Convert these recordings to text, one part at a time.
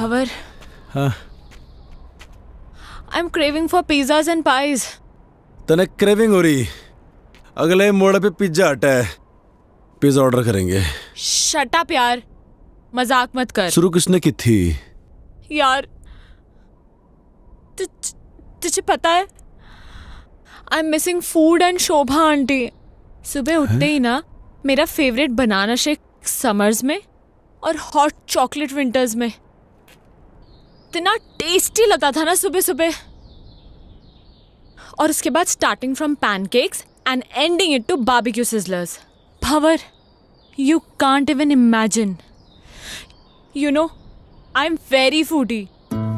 Bhavar. हाँ I'm craving for pizzas and pies. तने craving हो रही? अगले मोड़ पे पिज्जा हटा है, पिज्जा ऑर्डर करेंगे। Shut up यार, मजाक मत कर। शुरू किसने की थी? यार तुझे पता है I'm missing food and Shobha aunty. सुबह उठते ही ना मेरा फेवरेट बनाना शेक समर्स में और हॉट चॉकलेट विंटर्स में। इतना टेस्टी लगता था ना सुबह सुबह। और उसके बाद starting from pancakes and ending it to barbecue sizzlers. Bhanwar, you can't even imagine. You know I am very foodie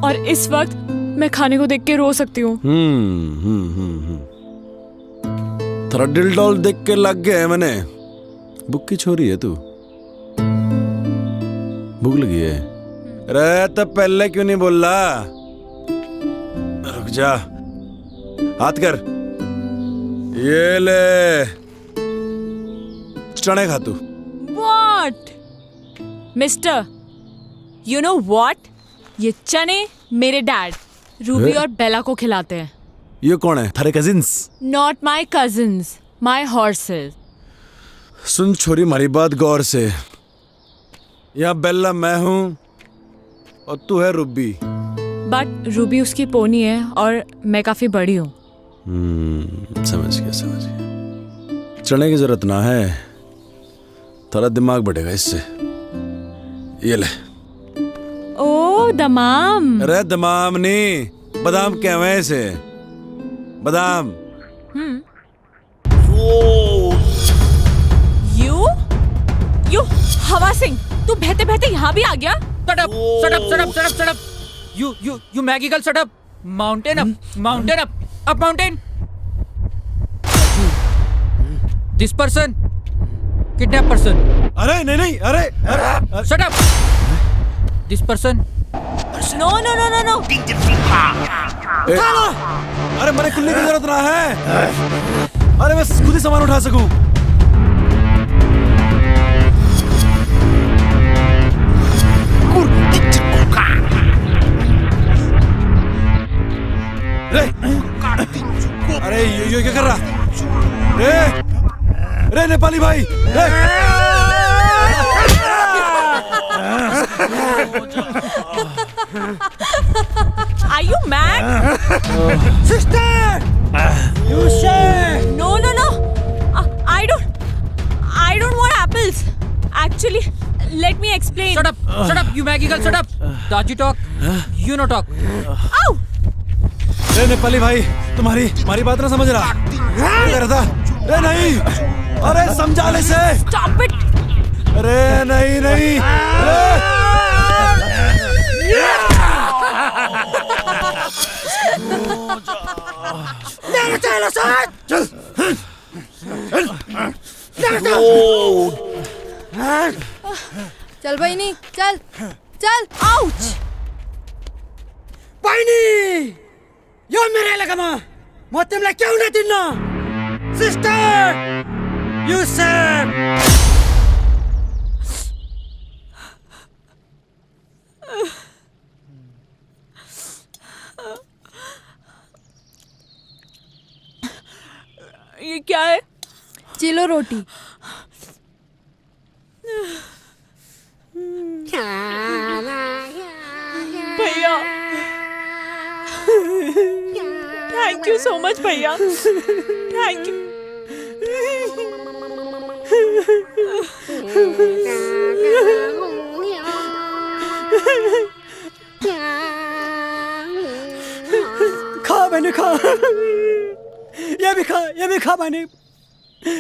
और इस वक्त मैं खाने को देख के रो सकती हूँ। थोड़ा दिल डॉल देख के लग गया है मैंने। भूख की छोरी है तू? भूख लगी है? अरे तो पहले क्यों नहीं बोल रहा? रुक जा, हाथ कर, ये ले चने खा तू। What? Mister, you know what? ये चने मेरे डैड रूबी और बेला को खिलाते हैं। ये कौन है? थारे cousins? Not my cousins, my horses. सुन छोरी, हमारी बात गौर से। यहाँ बेला मैं हूँ और तू है रूबी। बट रूबी उसकी पोनी है और मैं काफी बड़ी हूँ। समझ गया। चने की जरूरत ना है, थोड़ा दिमाग बढ़ेगा इससे। ये ले। ओ दमाम। अरे दमाम नहीं, बादाम कहवे हैं इसे, बादाम। यू हवा सिंह, तू बहते बहते यहाँ भी आ गया? Shut up. You Maggie girl, shut up. Mountain up, up mountain. This person, kidnap person. अरे नहीं, अरे Shut up. This person. No. अरे मेरे कुल्ली की जरूरत ना है। अरे मैं खुद ही सामान उठा सकूं। अरे ये क्या कर रहा? रे नेपाली भाई, Are you mad? Sister, you say. No. I don't want apples. Actually, let me explain. Shut up, you Maggie girl, shut up. Daji talk, you no talk. Ow! रे नेपाली भाई, तुम्हारी बात ना समझ रहा। क्या कर रहा था? रे नहीं, अरे समझा ले से। Stop it! अरे नहीं, चल बहिनी, चल। Ouch! बहिनी, यो मेरो इलाकामा म तिमीलाई के हुन दिन्न। Sister, you said. ये क्या है? चिलो रोटी। भैया, थैंक यू सो मच भैया, थैंक यू। खा बने, खा। ये भी खा बने,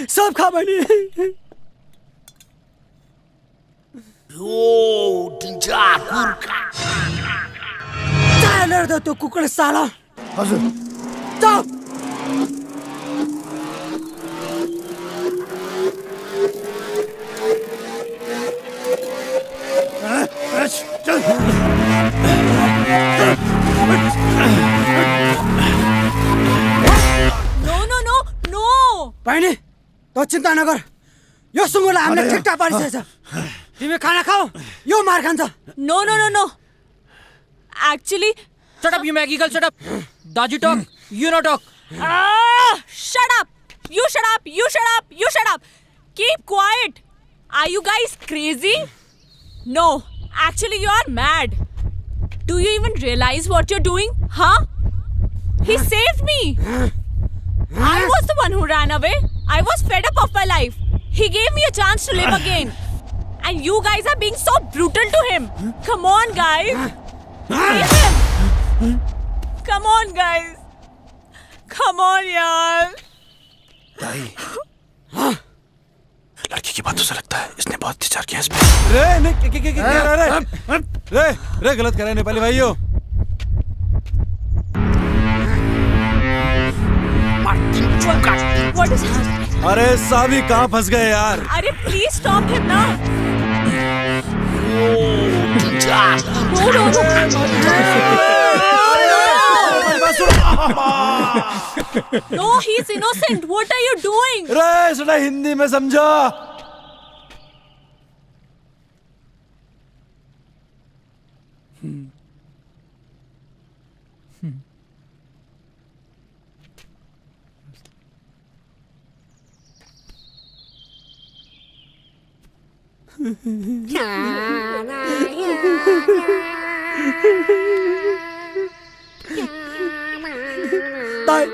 सब खा बने। चालेर दो तो कुकुर साला। हजुर, जाओ। नो। बहिनी, तो चिन्ता नगर, यो सुँगुरलाई हामीले ठिकठाक पारिसकेछ। तिमी खाना खाऊ, यो मार खान्छ। No. actually, Shut up, you Maggie girl, shut up. Daji talk, you no talk. shut up! You shut up! You shut up! You shut up! Keep quiet! Are you guys crazy? No, actually you are mad. Do you even realize what you're doing? Huh? He saved me. I was the one who ran away. I was fed up of my life. He gave me a chance to live again. And you guys are being so brutal to him. Come on, guys. Leave him. Come on, guys. Come on, yaar. दाई लड़की की बातों से लगता है इसने बहुत विचार किया इस पे। रे ने रे रे गलत कर रहे हैं नेपाली भाइयों। What is happening? अरे साभी कहाँ फंस गए यार। अरे please stop him now. No, he's innocent. What are you doing? रे सुना हिंदी में समझो। ताई,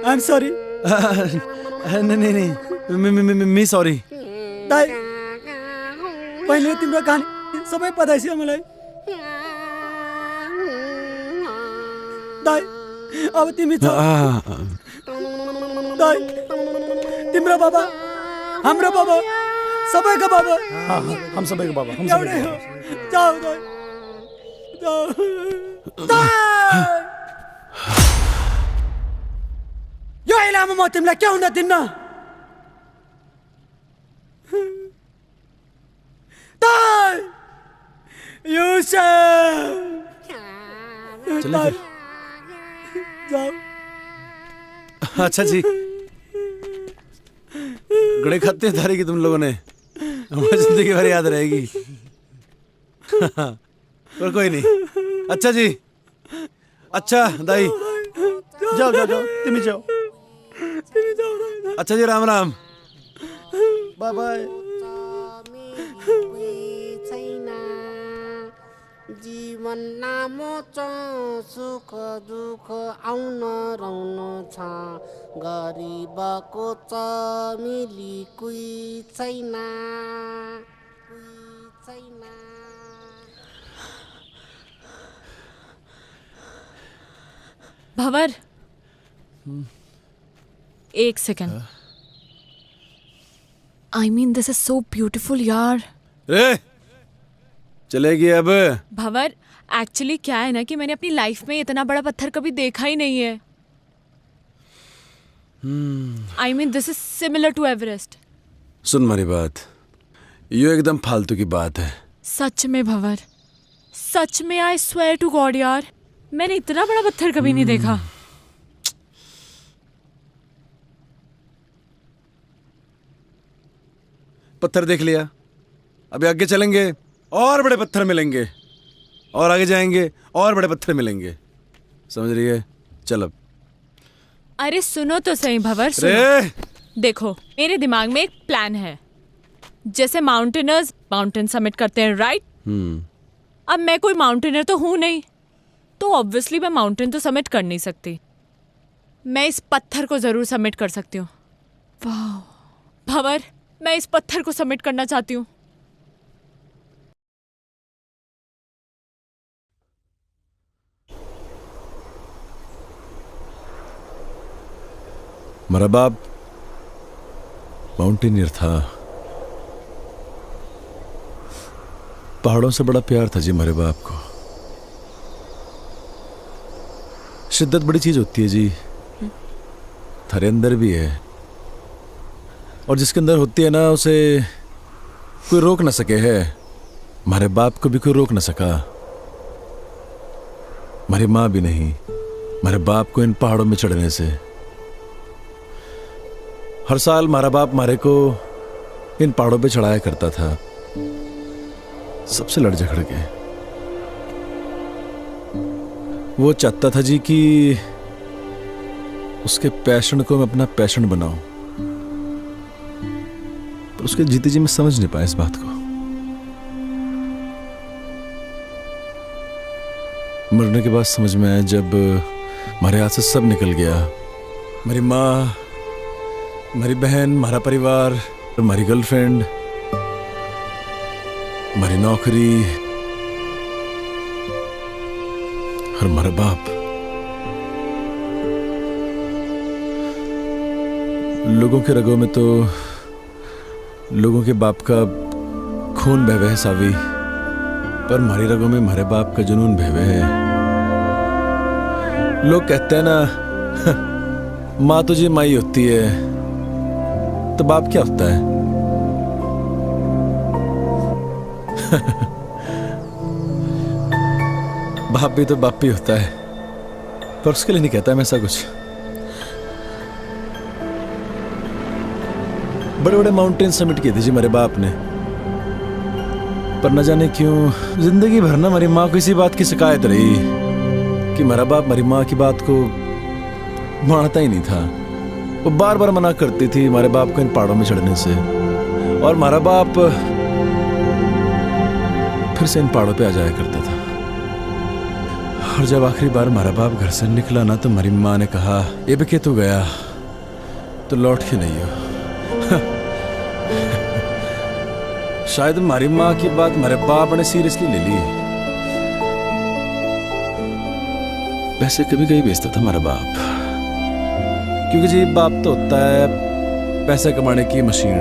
I'm sorry. नहीं मी सॉरी। ताई, पहिले तिम्रो कहानी सबै पता छ मलाई। ताई, अब तिमी छ। ताई, तिम्रो बाबा, हाम्रो बाबा, सबैको बाबा। हम सबैको बाबा हम एउटै हो। जाऊ ताई, जाऊ। ताई! यो इलामा म तिमीलाई के हुन दिन्न। ताई! युसुफ! चलो फिर। जाऊ। अच्छा जी गड़े खाते धारी की तुम लोगों ने हमारी जिंदगी भर याद रहेगी। पर कोई नहीं। अच्छा जी अच्छा दाई जाओ जाओ जाओ तिमी जाओ अच्छा जी राम राम। बाय बाय जीवन नामो सुख दुख आउन रहन छ गरिबको चमेली कोही छैन भंवर एक second. I mean, this is so beautiful, यार। रे चलेगी अब। भंवर एक्चुअली क्या है ना कि मैंने अपनी लाइफ में इतना बड़ा पत्थर कभी देखा ही नहीं है। I mean, this is similar to Everest. सुन हमारी बात ये एकदम फालतू की बात है। सच में भंवर, सच में आई स्वेयर टू गॉड यार, मैंने इतना बड़ा पत्थर कभी नहीं देखा। पत्थर देख लिया, अभी आगे चलेंगे और बड़े पत्थर मिलेंगे और आगे जाएंगे और बड़े पत्थर मिलेंगे, समझ रही है? चल अब। अरे सुनो तो सही भंवर, सुनो। रे देखो मेरे दिमाग में एक प्लान है। जैसे माउंटेनर्स माउंटेन समिट करते हैं, राइट? अब मैं कोई माउंटेनर तो हूं नहीं, तो ऑब्वियसली मैं माउंटेन तो समिट कर नहीं सकती। मैं इस पत्थर को जरूर समिट कर सकती हूँ। वाह भंवर, मैं इस पत्थर को समिट करना चाहती हूँ। मेरा बाप माउंटेनियर था, पहाड़ों से बड़ा प्यार था जी मेरे बाप को। शिद्दत बड़ी चीज होती है जी, थारे अंदर भी है, और जिसके अंदर होती है ना उसे कोई रोक ना सके है। हमारे बाप को भी कोई रोक ना सका, हमारी माँ भी नहीं, हमारे बाप को इन पहाड़ों में चढ़ने से। हर साल हमारा बाप हमारे को इन पहाड़ों पे चढ़ाया करता था, सबसे लड़ झगड़ के। वो चाहता था जी कि उसके पैशन को मैं अपना पैशन बनाऊं, पर उसके जीते जी मैं समझ नहीं पाया इस बात को। मरने के बाद समझ में आया जब हमारे हाथ से सब निकल गया। मेरी माँ, मेरी बहन, हमारा परिवार, हमारी गर्लफ्रेंड, हमारी नौकरी और हमारा बाप। लोगों के रगों में तो लोगों के बाप का खून बह है सावी, पर हमारी रगों में हमारे बाप का जुनून बह है। लोग कहते हैं ना माँ तुझे माई होती है, तो बाप क्या होता है? बाप भी तो बाप ही होता है, पर उसके लिए नहीं कहता मैं ऐसा कुछ। बड़े बड़े माउंटेन समिट किए थे जी मेरे बाप ने, पर न जाने क्यों जिंदगी भर ना हमारी माँ को इसी बात की शिकायत रही कि मेरा बाप हमारी माँ की बात को मानता ही नहीं था। वो बार बार मना करती थी हमारे बाप को इन पहाड़ों में चढ़ने से, और हमारा बाप फिर से इन पहाड़ों पे आ जाया करता था। और जब आखिरी बार हमारा बाप घर से निकला ना, तो हमारी माँ ने कहा, ये भी कि तू गया तो लौट के नहीं हो। शायद हमारी माँ की बात हमारे बाप ने सीरियसली ले ली। वैसे कभी कभी बेचता था हमारा बाप, क्योंकि जी बाप तो होता है पैसे कमाने की मशीन,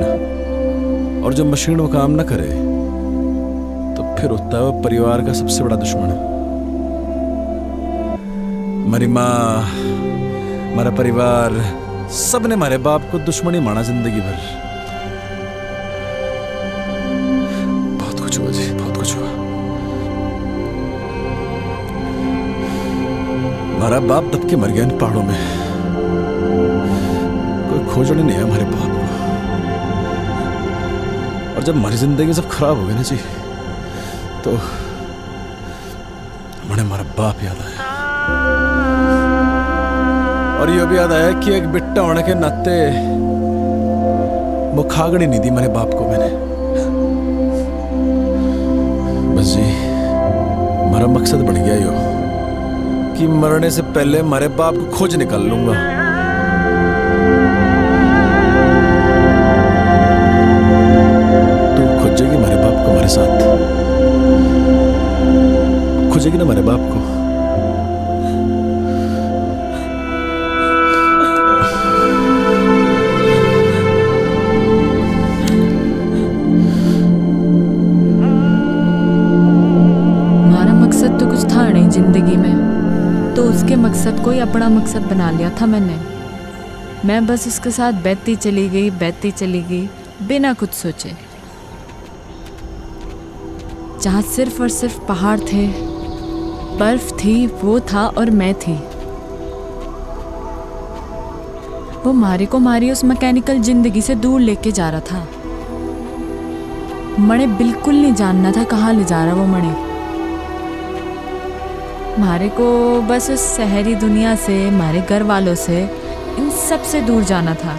और जो मशीन वो काम ना करे तो फिर होता है वो परिवार का सबसे बड़ा दुश्मन। हमारी माँ, हमारा परिवार, सब ने हमारे बाप को दुश्मनी माना जिंदगी भर। बहुत कुछ हुआ जी, बहुत कुछ हुआ। हमारा बाप दब के मर गया इन पहाड़ों में। कोई खोजने नहीं है हमारे बाप को। और जब हमारी जिंदगी सब खराब हो गई ना जी, तो हमें हमारा बाप याद आया। और ये भी याद आया कि एक बिट्टा होने के नाते मुखागड़ी नहीं दी मेरे बाप को मैंने। बस जी हमारा मकसद बन गया यो कि मरने से पहले हमारे बाप को खोज निकाल लूंगा। तू खोजेगी हमारे बाप को हमारे साथ, खोजेगी ना हमारे बाप को। जिंदगी में तो उसके मकसद को ही अपना मकसद बना लिया था मैंने। मैं बस उसके साथ बहती चली गई बिना कुछ सोचे। जहाँ सिर्फ और सिर्फ पहाड़ थे, बर्फ थी, वो था और मैं थी। वो मारी को मारी उस मैकेनिकल जिंदगी से दूर लेके जा रहा था। मणे बिल्कुल नहीं जानना था कहाँ ले जा रहा वो मणे। मारे को बस उस शहरी दुनिया से, हमारे घर वालों से, इन सब से दूर जाना था।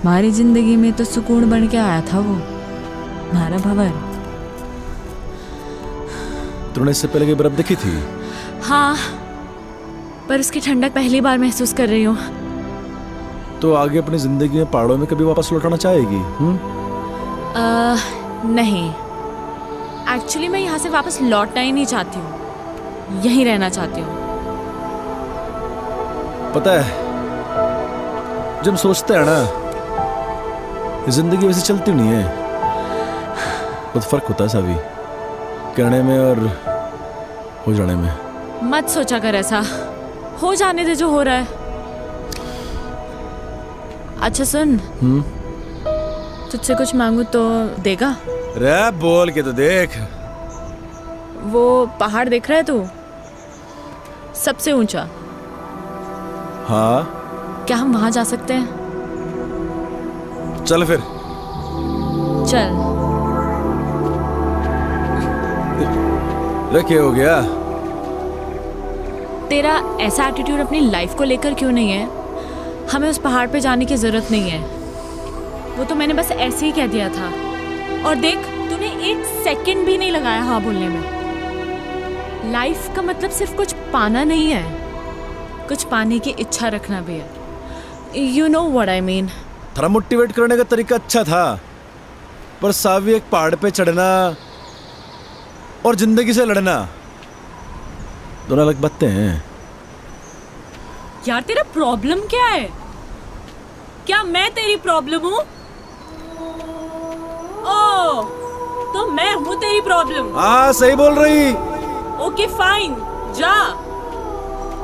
हमारी जिंदगी में तो सुकून बन के आया था वो, हमारा भंवर। तूने इससे पहले की बर्फ देखी थी? हाँ, पर उसकी ठंडक पहली बार महसूस कर रही हूँ। तो आगे अपनी जिंदगी में पहाड़ों में कभी वापस लौटाना चाहेगी? नहीं, एक्चुअली मैं यहाँ से वापस लौटना ही नहीं चाहती हूँ, यहीं रहना चाहती हूँ। पता है, जब हम सोचते हैं ना जिंदगी वैसे चलती नहीं है, बहुत फर्क होता है सावी, कहने में और हो जाने में। मत सोचा कर ऐसा, हो जाने दे जो हो रहा है। अच्छा सुन, तुझसे कुछ मांगू तो देगा? रे बोल के तो देख। वो पहाड़ देख रहा है तू, सबसे ऊंचा? हाँ। क्या हम वहां जा सकते हैं? चल फिर। चल। रे क्या हो गया? तेरा ऐसा एटीट्यूड अपनी लाइफ को लेकर क्यों नहीं है? हमें उस पहाड़ पे जाने की ज़रूरत नहीं है। वो तो मैंने बस ऐसे ही कह दिया था। और देख, तूने 1 सेकंड भी नहीं लगाया हाँ बोलने में। लाइफ का मतलब सिर्फ कुछ पाना नहीं है, कुछ पाने की इच्छा रखना भी है। You know what I mean. थोड़ा मोटिवेट करने का तरीका अच्छा था, पर सावी एक पहाड़ पे चढ़ना और जिंदगी से लड़ना दोनों अलग बातें हैं। यार तेरा प्रॉब्लम क्या है? क्या मैं तेरी प्रॉब्लम हूँ? ओह, तो मैं हूँ तेरी प्रॉब्लम। हाँ सही बोल रही। ओके फाइन, जा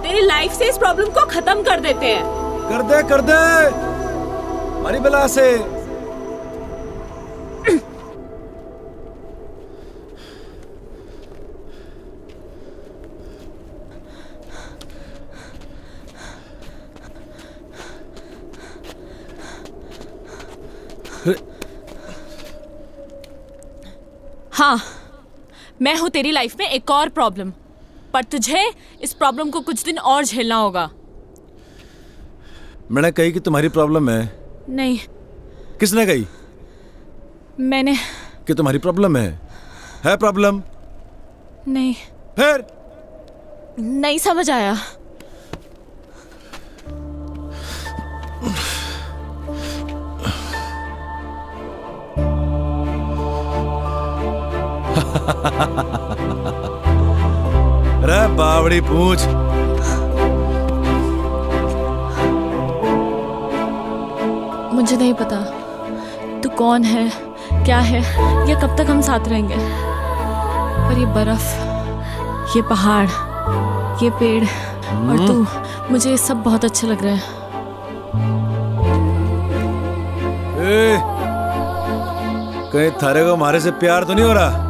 तेरी लाइफ से इस प्रॉब्लम को खत्म कर देते हैं। कर दे हमारी बला से। हाँ, मैं हूँ तेरी लाइफ में एक और प्रॉब्लम, पर तुझे इस प्रॉब्लम को कुछ दिन और झेलना होगा। मैंने कही कि तुम्हारी प्रॉब्लम है। नहीं, किसने कही मैंने कि तुम्हारी प्रॉब्लम है प्रॉब्लम? नहीं, फिर नहीं समझ आया। रे बावड़ी पूछ। मुझे नहीं पता तू कौन है, क्या है, या कब तक हम साथ रहेंगे, पर ये बर्फ, ये पहाड़, ये पेड़ और तू, मुझे ये सब बहुत अच्छे लग रहे हैं। कहीं थारे को हमारे से प्यार तो नहीं हो रहा?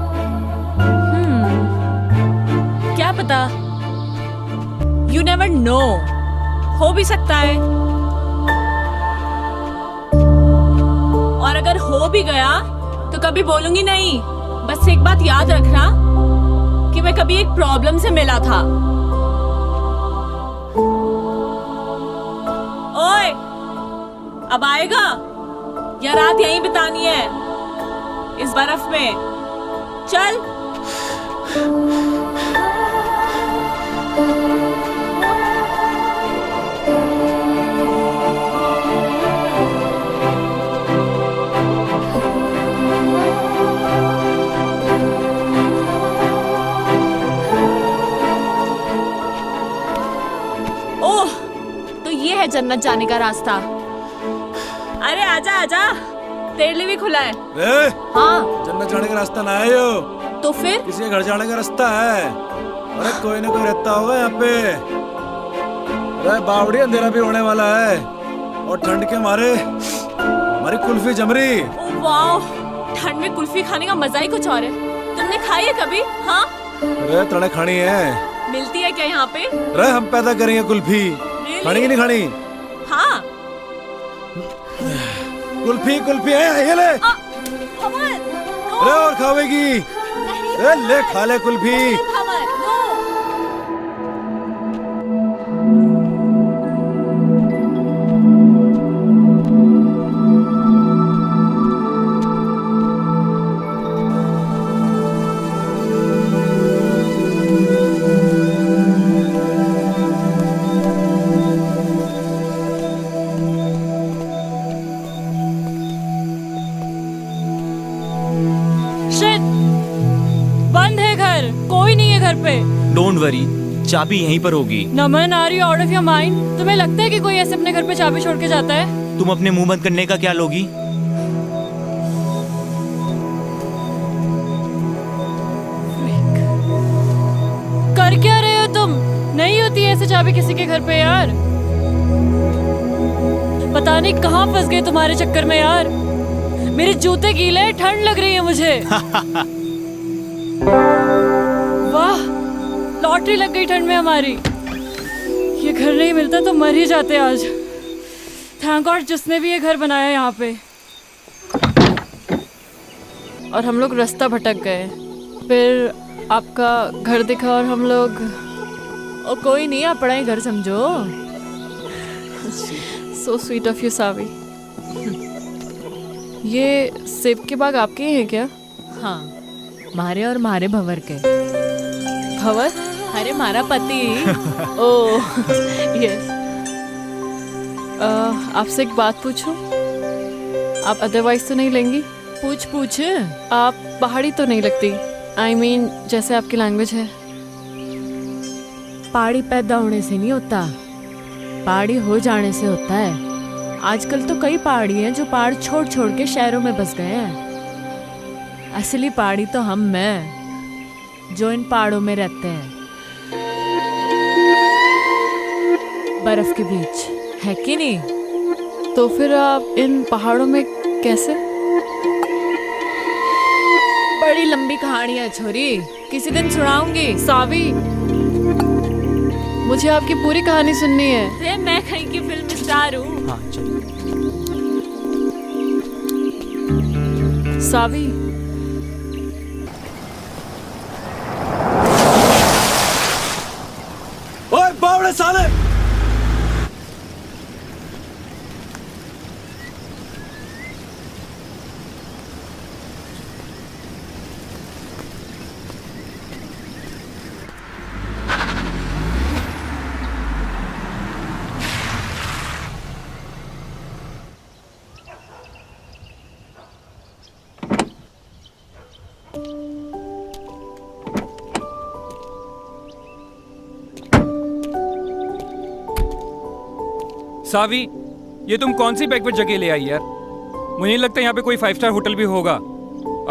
क्या पता, यू नेवर नो, हो भी सकता है। और अगर हो भी गया तो कभी बोलूंगी नहीं। बस एक बात याद रखना कि मैं कभी एक प्रॉब्लम से मिला था। ओए, अब आएगा या रात यहीं बितानी है इस बर्फ में? चल। ओह, तो ये है जन्नत जाने का रास्ता। अरे आजा आजा, तेरे लिए भी खुला है। हाँ, जन्नत जाने का रास्ता ना है यो, तो फिर किसी के घर जाने का रास्ता है। अरे कोई ना कोई रहता होगा यहाँ पे। अरे बावड़ी, अंधेरा भी होने वाला है और ठंड के मारे हमारी कुल्फी जम रही। ओह वाओ, ठंड में कुल्फी खाने का मजा ही कुछ और है। तुमने खाई है कभी? हाँ, अरे तड़े खानी है। मिलती है क्या यहाँ पे? अरे हम पैदा करेंगे कुल्फी। Really? खानी की नहीं खानी? हाँ। कुल्फी है, ये ले। अमर, अरे और खावेगी? अरे ले, खा ले कुल्फी। अमर, नो। शिट, बंद है घर, कोई नहीं है घर पे। डोंट वरी, चाबी यहीं पर होगी। Naman, are you out of your mind? तुम्हें लगता है कि कोई ऐसे अपने घर पे चाबी छोड़ के जाता है? तुम अपने मुंह बंद करने का क्या लोगी? कर क्या रहे हो तुम? नहीं होती ऐसे चाबी किसी के घर पे यार। पता नहीं कहाँ फंस गए तुम्हारे चक्कर में यार। मेरे जूते गीले, ठंड लग रही है मुझे। वाह, लॉटरी लग गई ठंड में हमारी। ये घर नहीं मिलता तो मर ही जाते आज। थैंक गॉड जिसने भी ये घर बनाया यहाँ पे। और हम लोग रास्ता भटक गए, फिर आपका घर दिखा और हम लोग ओ कोई नहीं, अपना ही घर समझो। सो स्वीट ऑफ यू सावी। ये सेब के बाग आपके हैं क्या? हाँ, मारे और मारे भंवर के। भंवर? अरे मारा पति। Oh yes. आपसे एक बात पूछूं? आप अदरवाइज तो नहीं लेंगी? पूछ पूछ। आप पहाड़ी तो नहीं लगती। I mean, जैसे आपकी लैंग्वेज है। पहाड़ी पैदा होने से नहीं होता, पहाड़ी हो जाने से होता है। आजकल तो कई पहाड़ी हैं जो पहाड़ छोड़ छोड़ के शहरों में बस गए हैं। असली पहाड़ी तो हम हैं जो इन पहाड़ों में रहते हैं, बर्फ के बीच, है कि नहीं? तो फिर आप इन पहाड़ों में कैसे? बड़ी लंबी कहानी है छोरी, किसी दिन सुनाऊंगी। सावी, मुझे आपकी पूरी कहानी सुननी है। अरे मैं कहीं की फिल्म स्टार हूँ। हाँ चलो। सावी, ओए बावड़े साले! सावी, ये तुम कौन सी बैकवर्ड जगह ले आई यार? मुझे नहीं लगता यहाँ पे कोई 5 स्टार होटल भी होगा।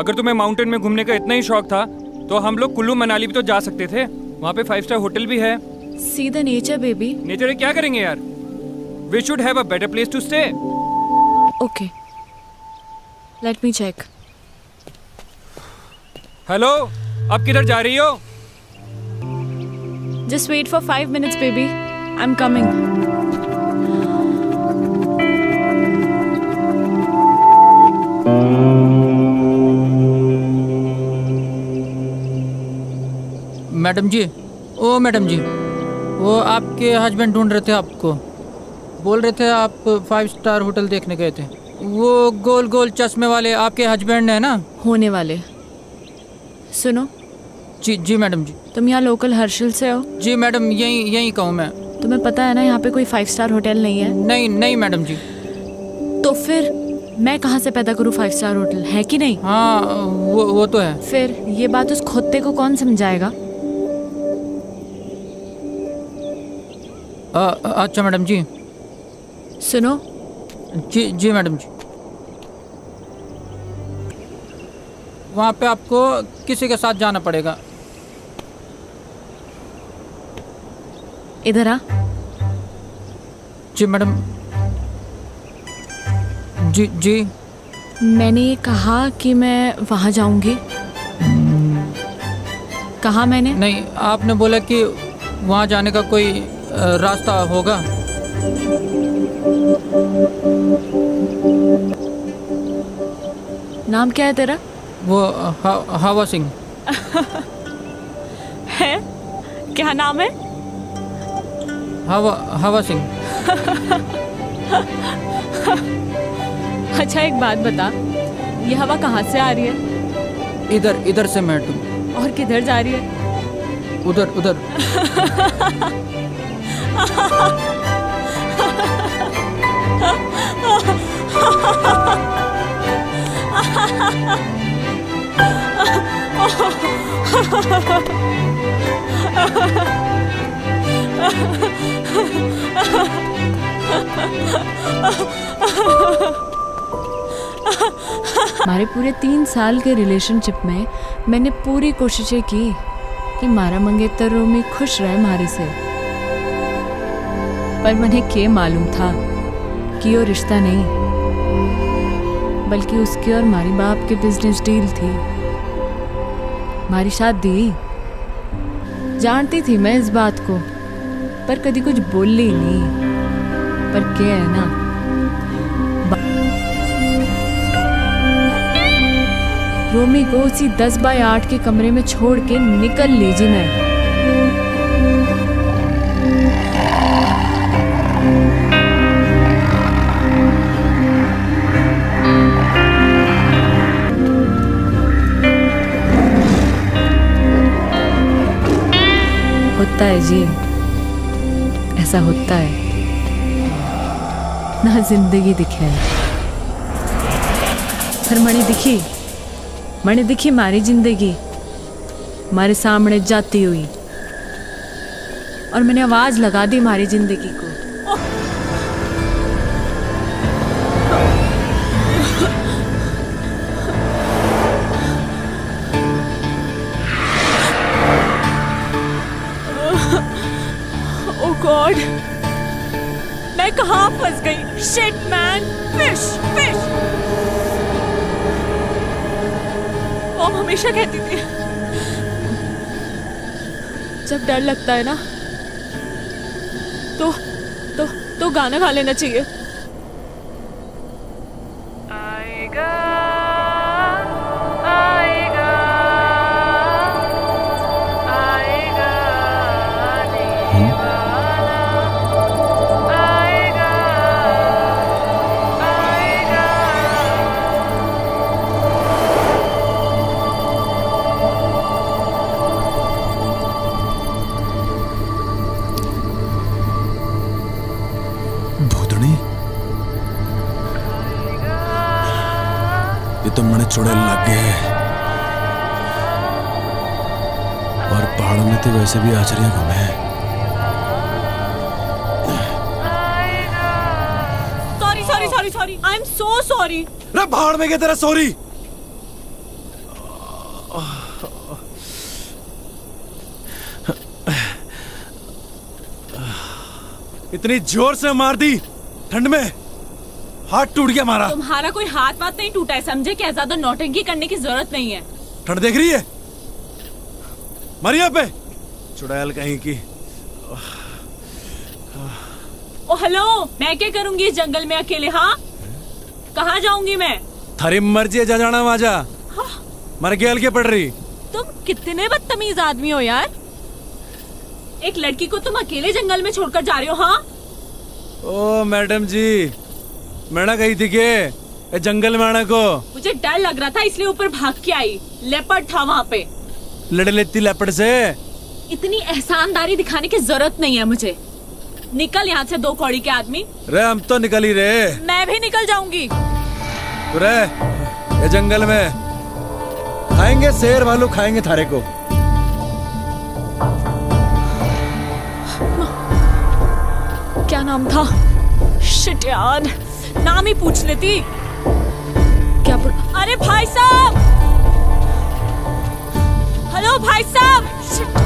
अगर तुम्हें माउंटेन में घूमने का इतना ही शौक था तो हम लोग कुल्लू मनाली भी तो जा सकते थे, वहाँ पे 5 स्टार होटल भी है। See the nature baby. Nature में क्या करेंगे यार? We should have a better place to stay. Okay, let me check. Hello, अब किधर जा रही हो? Just wait for 5 minutes baby, I am coming. Madam ji, ओ मैडम जी, वो आपके हस्बैंड ढूंढ रहे थे आपको। बोल रहे थे आप 5 स्टार होटल देखने गए थे। वो गोल गोल चश्मे वाले आपके हस्बैंड है ना? होने वाले। सुनो। जी जी मैडम जी। तुम यहाँ लोकल हर्षल से हो? जी मैडम, यहीं कहूँ मैं। तुम्हें पता है ना यहाँ पे कोई 5 स्टार होटल नहीं है? नहीं मैडम जी। तो फिर मैं कहाँ से पैदा करूँ 5 स्टार होटल, है कि नहीं? हाँ वो तो है। फिर ये बात उस खोते को कौन समझाएगा? अच्छा मैडम जी। सुनो। जी मैडम जी। वहाँ पे आपको किसी के साथ जाना पड़ेगा। इधर आ। जी मैडम। जी मैंने ये कहा कि मैं वहाँ जाऊंगी। कहा मैंने? नहीं, आपने बोला कि वहाँ जाने का कोई रास्ता होगा। नाम क्या है तेरा? वो हवा सिंह है? क्या नाम है? हवा सिंह। अच्छा एक बात बता, ये हवा कहाँ से आ रही है? इधर से मैडम। और किधर जा रही है? उधर। हमारे पूरे 3 साल के रिलेशनशिप में मैंने पूरी कोशिशें की कि मारा मंगेतर रोमी खुश रहे हमारे से, पर मुझे क्या मालूम था कि वो रिश्ता नहीं बल्कि उसके और हमारी बाप के बिजनेस डील थी। हमारी शादी जानती थी मैं इस बात को, पर कभी कुछ बोली नहीं। पर क्या है ना, रोमी को उसी 10 बाय 8 के कमरे में छोड़ के निकल लीजिए मैं। होता है जी, ऐसा होता है ना। जिंदगी दिखे पर मणे दिखी मारी जिंदगी मारे सामने जाती हुई, और मैंने आवाज लगा दी मारी जिंदगी को। ओह गॉड, मैं कहाँ फंस गई? Shit man, fish fish. Mom हमेशा कहती थी जब डर लगता है ना तो गाना गा लेना चाहिए। आएगा आएगा आएगा दीवाना, आएगा आएगा। भूतनी, ये तो मने चुड़ैल लग गए हैं। और पहाड़ों में तो वैसे भी आचरियां कम है। Sorry, I am so sorry. रे पहाड़ में क्या तेरा सॉरी? इतनी जोर से मार दी ठंड में, हाथ टूट गया हमारा। तुम्हारा कोई हाथ वाथ नहीं टूटा है, समझे क्या? ज्यादा नौटंकी करने की जरूरत नहीं है। ठंड देख रही है मरिया पे, चुड़ैल कहीं की। ओ हेलो, मैं क्या करूंगी इस जंगल में अकेले? हाँ, कहाँ जाऊंगी मैं? थारी मर्जी है, जा जाना वहां जा। मर गया के पड़ रही। तुम कितने बदतमीज आदमी हो यार, एक लड़की को तुम अकेले जंगल में छोड़कर जा रहे हो। हाँ ओ मैडम जी, मैं ना गई थी के जंगल में आने को। मुझे डर लग रहा था इसलिए ऊपर भाग के आई। लेपर्ड था वहाँ पे। लड़ लेती लेपर्ड से। इतनी एहसानदारी दिखाने की जरूरत नहीं है मुझे। निकल यहाँ से, दो कौड़ी के आदमी। रे हम तो निकल ही रहे। मैं भी निकल जाऊंगी। रे ये जंगल में खाएंगे, शेर भालू खाएंगे थारे को। क्या नाम था? शिट यार, नाम ही पूछ लेती। क्या अरे भाई साहब, हेलो भाई साहब। शिट।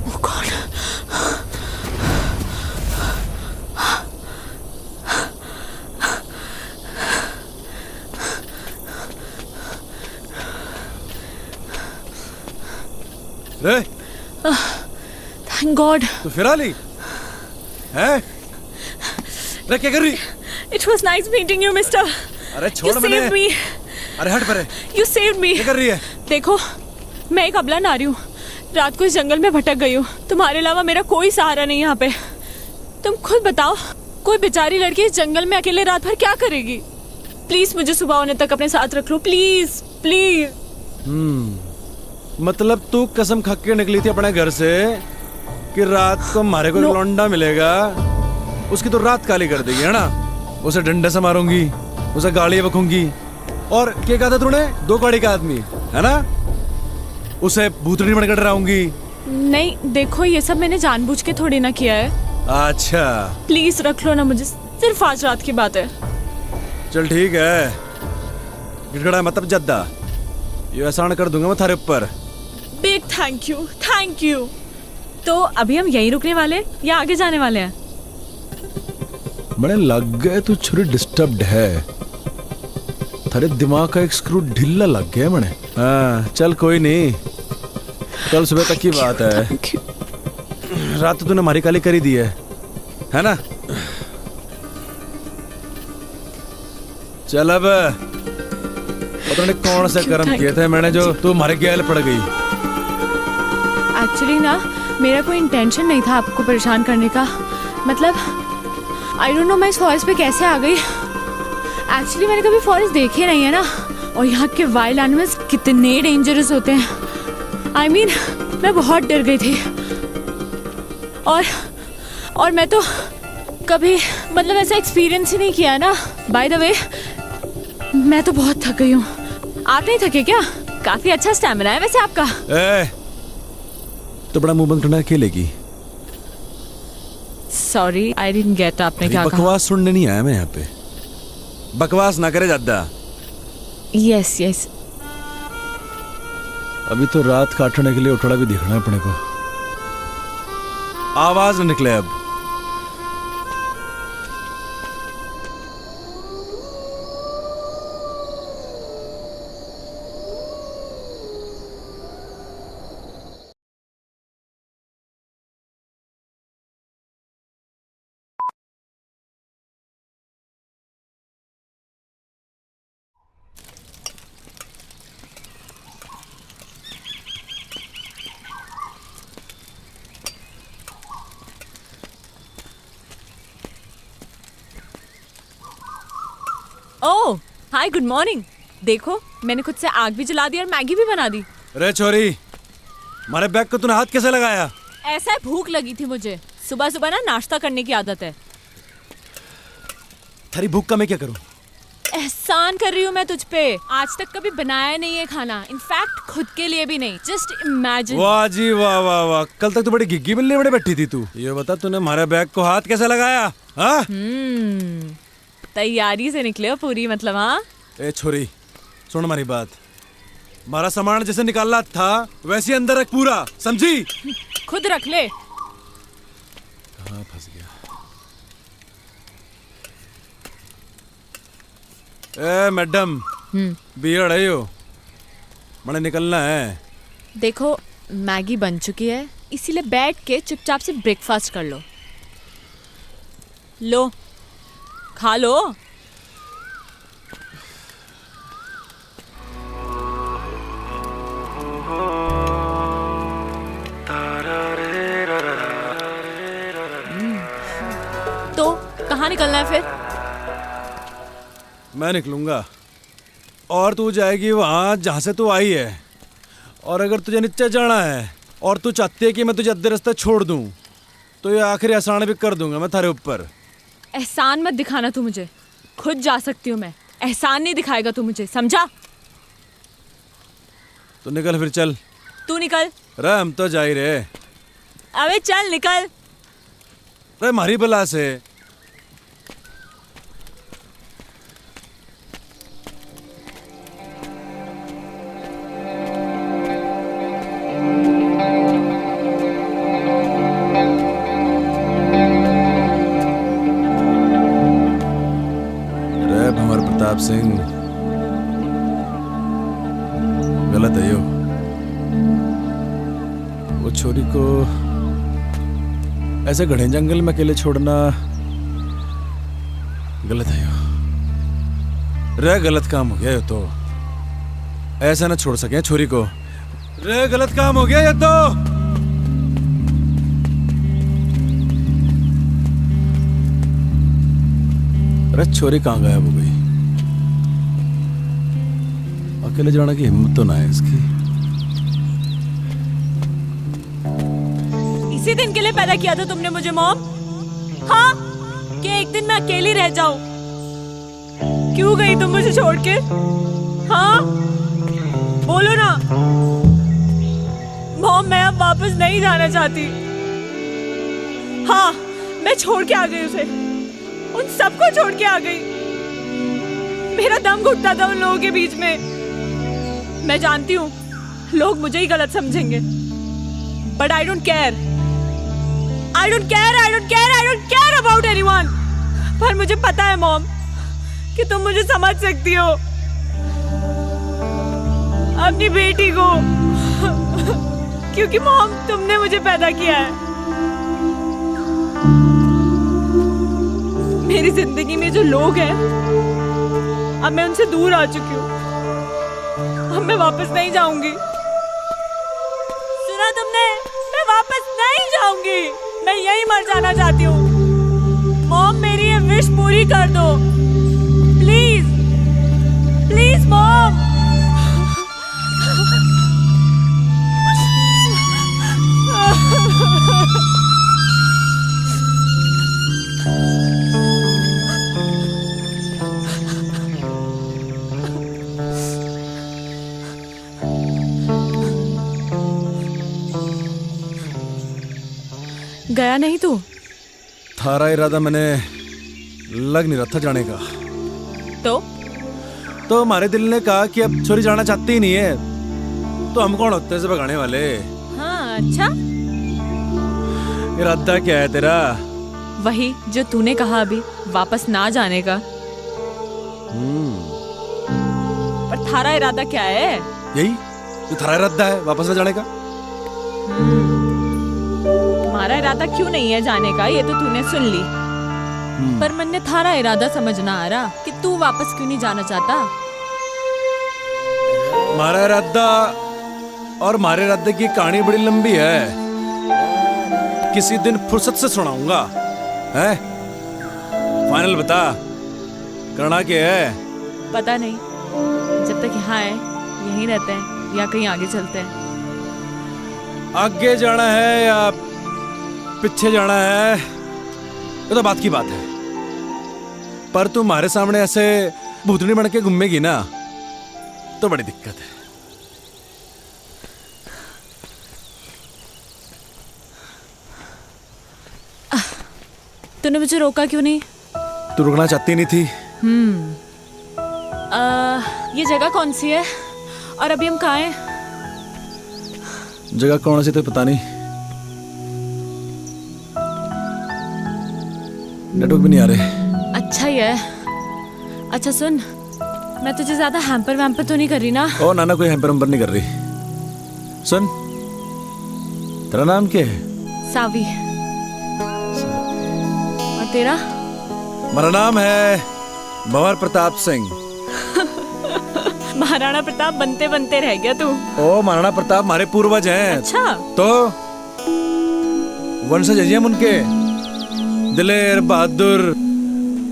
Oh God. रे Thank God. तू फिर आ ली है? रे क्या कर रही? It was nice meeting you, Mister. अरे छोड़ You मैंने। saved me. अरे हट परे। You saved me. क्या कर रही है? देखो, मैं एक अबला नारी हूँ, रात को इस जंगल में भटक गई हूँ। तुम्हारे अलावा मेरा कोई सहारा नहीं यहाँ पे। तुम खुद बताओ, कोई बेचारी लड़की इस जंगल में अकेले रात भर क्या करेगी? प्लीज मुझे सुबह होने तक अपने साथ रख लो, प्लीज प्लीज। मतलब तू कसम खा के निकली थी अपने घर से कि रात को हमारे को लौंडा मिलेगा, उसकी तो रात काली कर देगी, है ना? उसे डंडे से मारूंगी, उसे गालियां बकूंगी, और क्या कहा था तूने? दो गाड़ी का आदमी, है ना? उसे भूतनी बनकर डराऊंगी। नहीं देखो, ये सब मैंने जानबूझ के थोड़ी ना किया है। अच्छा प्लीज रख लो ना मुझे, सिर्फ आज रात की बात है। चल ठीक है, गिड़गड़ा मतलब जद्दा, ये एहसान कर दूंगा मैं थारे ऊपर। Big thank you. तो अभी हम यहीं रुकने वाले या आगे जाने वाले हैं? बड़े लग गए तू छुरी डिस्टर्ब्ड है, थारे दिमाग का एक स्क्रू ढीला लग गया मने। हाँ चल कोई नहीं, कल सुबह तक की बात है। रात तो तूने हमारी काली करी दी है ना? चल अब पता नहीं कौन से कर्म किए थे मैंने जो तू हमारे गैल पड़ गई। एक्चुअली ना, मेरा कोई इंटेंशन नहीं था आपको परेशान करने का। मतलब आई डोंट नो मैं इस फॉरेस्ट पे कैसे आ गई। एक्चुअली मैंने कभी फॉरेस्ट देखे नहीं है ना, और यहाँ के वाइल्ड एनिमल्स कितने डेंजरस होते हैं। आई मीन मैं बहुत डर गई थी। और मैं तो कभी मतलब ऐसा एक्सपीरियंस ही नहीं किया ना। बाय द वे मैं तो बहुत थक गई हूँ। आप नहीं थके क्या? काफी अच्छा स्टैमिना है वैसे आपका। तो बड़ा मुंह बंद करना अकेलेगी। सॉरी आई डिडंट गेट, आपने क्या कहा? बकवास सुनने नहीं आया मैं यहाँ पे। बकवास ना करे ज्यादा। Yes yes. अभी तो रात काटने के लिए उठड़ा भी दिखना है अपने को। आवाज न निकले अब। ओह हाय, गुड मॉर्निंग। देखो मैंने खुद से आग भी जला दी और मैगी भी बना दी। रे छोरी, हमारे बैग को तूने हाथ कैसे लगाया? ऐसा है, भूख लगी थी मुझे। सुबह सुबह ना नाश्ता करने की आदत है। थारी भूख का मैं क्या करूं? एहसान कर रही हूँ मैं तुझ पे। आज तक कभी बनाया नहीं है खाना, इनफैक्ट खुद के लिए भी नहीं। Just imagine. वाह जी वाह वाह वाह, कल तक तो बड़ी गिग्गी बिल्ली बड़े बैठी थी तू। ये बता तूने हमारे बैग को हाथ कैसे लगाया? हाँ? तैयारी से निकले हो पूरी, मतलब। हाँ ए छोरी सुन हमारी बात। हमारा सामान जैसे निकालना था वैसे अंदर रख पूरा, समझी? खुद रख ले। कहाँ फंस गया? ए मैडम, बियड़ है यो, मैंने निकलना है। देखो मैगी बन चुकी है, इसीलिए बैठ के चुपचाप से ब्रेकफास्ट कर लो। लो खा लो। तो कहाँ निकलना है फिर? मैं निकलूंगा और तू जाएगी वहां जहां से तू आई है। और अगर तुझे नीचे जाना है और तू चाहती है कि मैं तुझे अद्धे रास्ते छोड़ दूं, तो ये आखिरी एहसान भी कर दूंगा मैं थारे ऊपर। एहसान मत दिखाना तू मुझे, खुद जा सकती हूँ मैं। एहसान नहीं दिखाएगा तू मुझे, समझा? तो निकल फिर, चल। तू निकल। रे हम तो जा ही रहे। अबे चल निकल। रे मारी बला से। प्रताप सिंह, गलत है यो। वो छोरी को ऐसे घने जंगल में अकेले छोड़ना गलत है यो। रे गलत काम हो गया ये तो। ऐसा ना छोड़ सके छोरी को। रे गलत काम हो गया ये तो। अरे छोरी कहाँ गायब हो गई? अकेले जाने की हिम्मत तो ना है इसकी। इसी दिन के लिए पैदा किया था तुमने मुझे मॉम? हाँ, कि एक दिन मैं अकेली रह जाऊं। क्यों गई तुम मुझे छोड़ के? हाँ बोलो ना मॉम, मैं अब वापस नहीं जाना चाहती। हाँ मैं छोड़ के आ गई उसे, उन सबको छोड़ के आ गई। मेरा दम घुटता था उन लोगों के बीच में। मैं जानती हूँ लोग मुझे ही गलत समझेंगे, but I don't care. I don't care, I don't care, I don't care about anyone. पर मुझे पता है मॉम कि तुम मुझे समझ सकती हो, अपनी बेटी को, क्योंकि मॉम तुमने मुझे पैदा किया है। मेरी जिंदगी में जो लोग हैं अब मैं उनसे दूर आ चुकी हूँ। अब मैं वापस नहीं जाऊंगी। सुना तुमने? मैं वापस नहीं जाऊंगी। मैं यहीं मर जाना चाहती हूँ। मॉम मेरी पूरी कर दो प्लीज प्लीज मॉम। गया नहीं तू? थारा इरादा मैंने लग नहीं रहा था जाने का। तो हमारे दिल ने कहा कि अब छोरी जाना चाहती ही नहीं है, तो हम कौन होते हैं इसे भगाने वाले। हाँ अच्छा, इरादा क्या है तेरा? वही जो तूने कहा अभी, वापस ना जाने का। पर थारा इरादा क्या है? यही जो थारा इरादा है, वापस न जाने का। हमारा इरादा क्यों नहीं है जाने का, ये तो तूने सुन ली। पर मन ने थारा इरादा समझना आ रहा कि तू वापस क्यों नहीं जाना चाहता। हमारा इरादा और हमारे इरादे की कहानी बड़ी लंबी है, किसी दिन फुर्सत से सुनाऊंगा। है फाइनल बता, करना क्या है? पता नहीं, जब तक यहाँ है यहीं रहते हैं या कहीं आगे चलते हैं। आगे जाना है या पीछे जाना है ये तो बात की बात है, पर तू हमारे सामने ऐसे भूतनी बन के घूमेगी ना तो बड़ी दिक्कत है। तूने मुझे रोका क्यों नहीं? तू रुकना चाहती नहीं थी। ये जगह कौन सी है और अभी हम कहाँ हैं? जगह कौन सी तो पता नहीं, नेटवर्क भी नहीं आ रहे। अच्छा ही है। अच्छा सुन, मैं तुझे ज्यादा हैम्पर वैम्पर तो नहीं कर रही ना? ओ नाना, कोई हैम्पर वैम्पर नहीं कर रही। सुन, तेरा नाम क्या है? सावी। और तेरा? मेरा नाम है भंवर प्रताप सिंह। महाराणा प्रताप बनते बनते रह गया तू। ओ महाराणा प्रताप हमारे पूर्वज हैं। अच्छा, तो वंशज हैं हम उनके, दिलेर बहादुर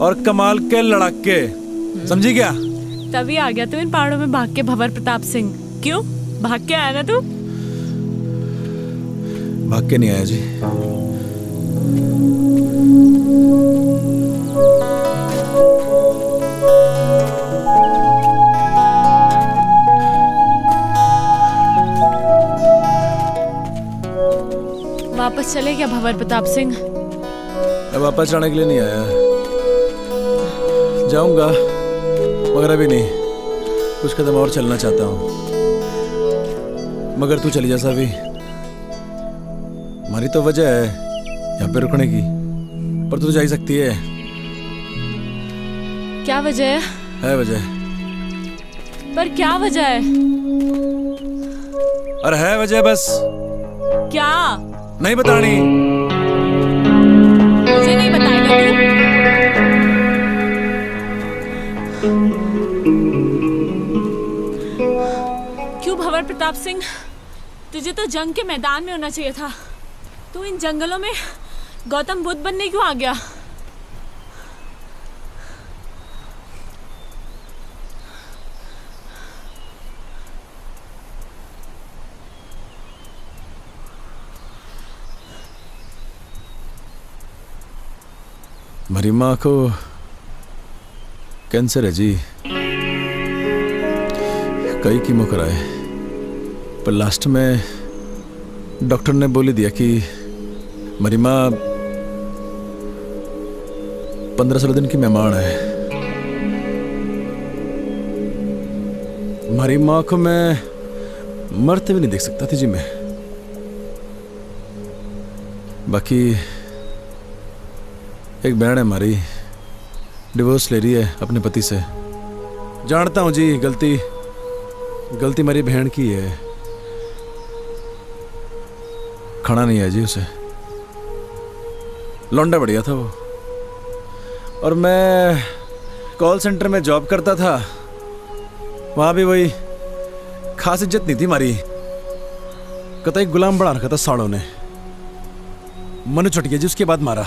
और कमाल के लड़ाके, समझी क्या? तभी आ गया तू इन पहाड़ों में भाग के भंवर प्रताप सिंह। क्यों भाग के आया ना तू? भाग के नहीं आया जी, वापस चले क्या भंवर प्रताप सिंह? मैं वापस जाने के लिए नहीं आया, जाऊंगा मगर अभी नहीं, कुछ कदम और चलना चाहता हूँ। मगर तू चली जा सावी, हमारी तो वजह है यहाँ पे रुकने की, पर तू तो जा ही सकती है। क्या वजह है वजह, पर क्या वजह है? और है वजह बस, क्या? नहीं बतानी। मुझे नहीं बताएगा तू? क्यों भंवर प्रताप सिंह, तुझे तो जंग के मैदान में होना चाहिए था। तू इन जंगलों में गौतम बुद्ध बनने क्यों आ गया? मेरी माँ को कैंसर है जी, कई कीमो कराए, पर लास्ट में डॉक्टर ने बोल दिया कि मेरी माँ 15-16 दिन की मेहमान है। हमारी माँ को मैं मरते भी नहीं देख सकता थी जी मैं। बाकी एक बहन है हमारी, डिवोर्स ले रही है अपने पति से। जानता हूँ जी, गलती मेरी बहन की है, खाना नहीं है जी उसे। लौंडा बढ़िया था वो, और मैं कॉल सेंटर में जॉब करता था, वहाँ भी वही खास इज्जत नहीं थी हमारी, कतई गुलाम बना रखा था साड़ों ने। मनु छुट गया जी उसके बाद मारा।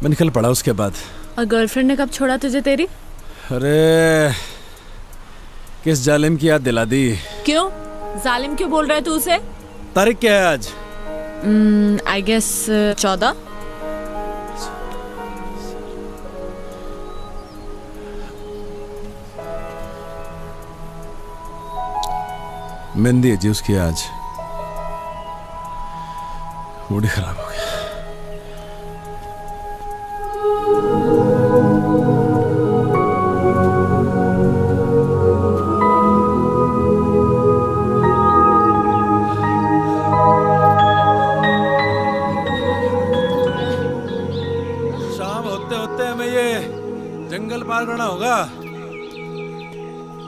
मैं निकल पड़ा उसके बाद। और गर्लफ्रेंड ने कब छोड़ा तुझे तेरी? अरे किस जालिम की याद दिला दी। क्यों? जालिम क्यों बोल रहा है तू उसे? तारीख क्या है आज? I guess 14। मेहंदी है जी उसकी आज। मूड ही खराब हो गया। शाम होते होते हमें ये जंगल पार करना होगा।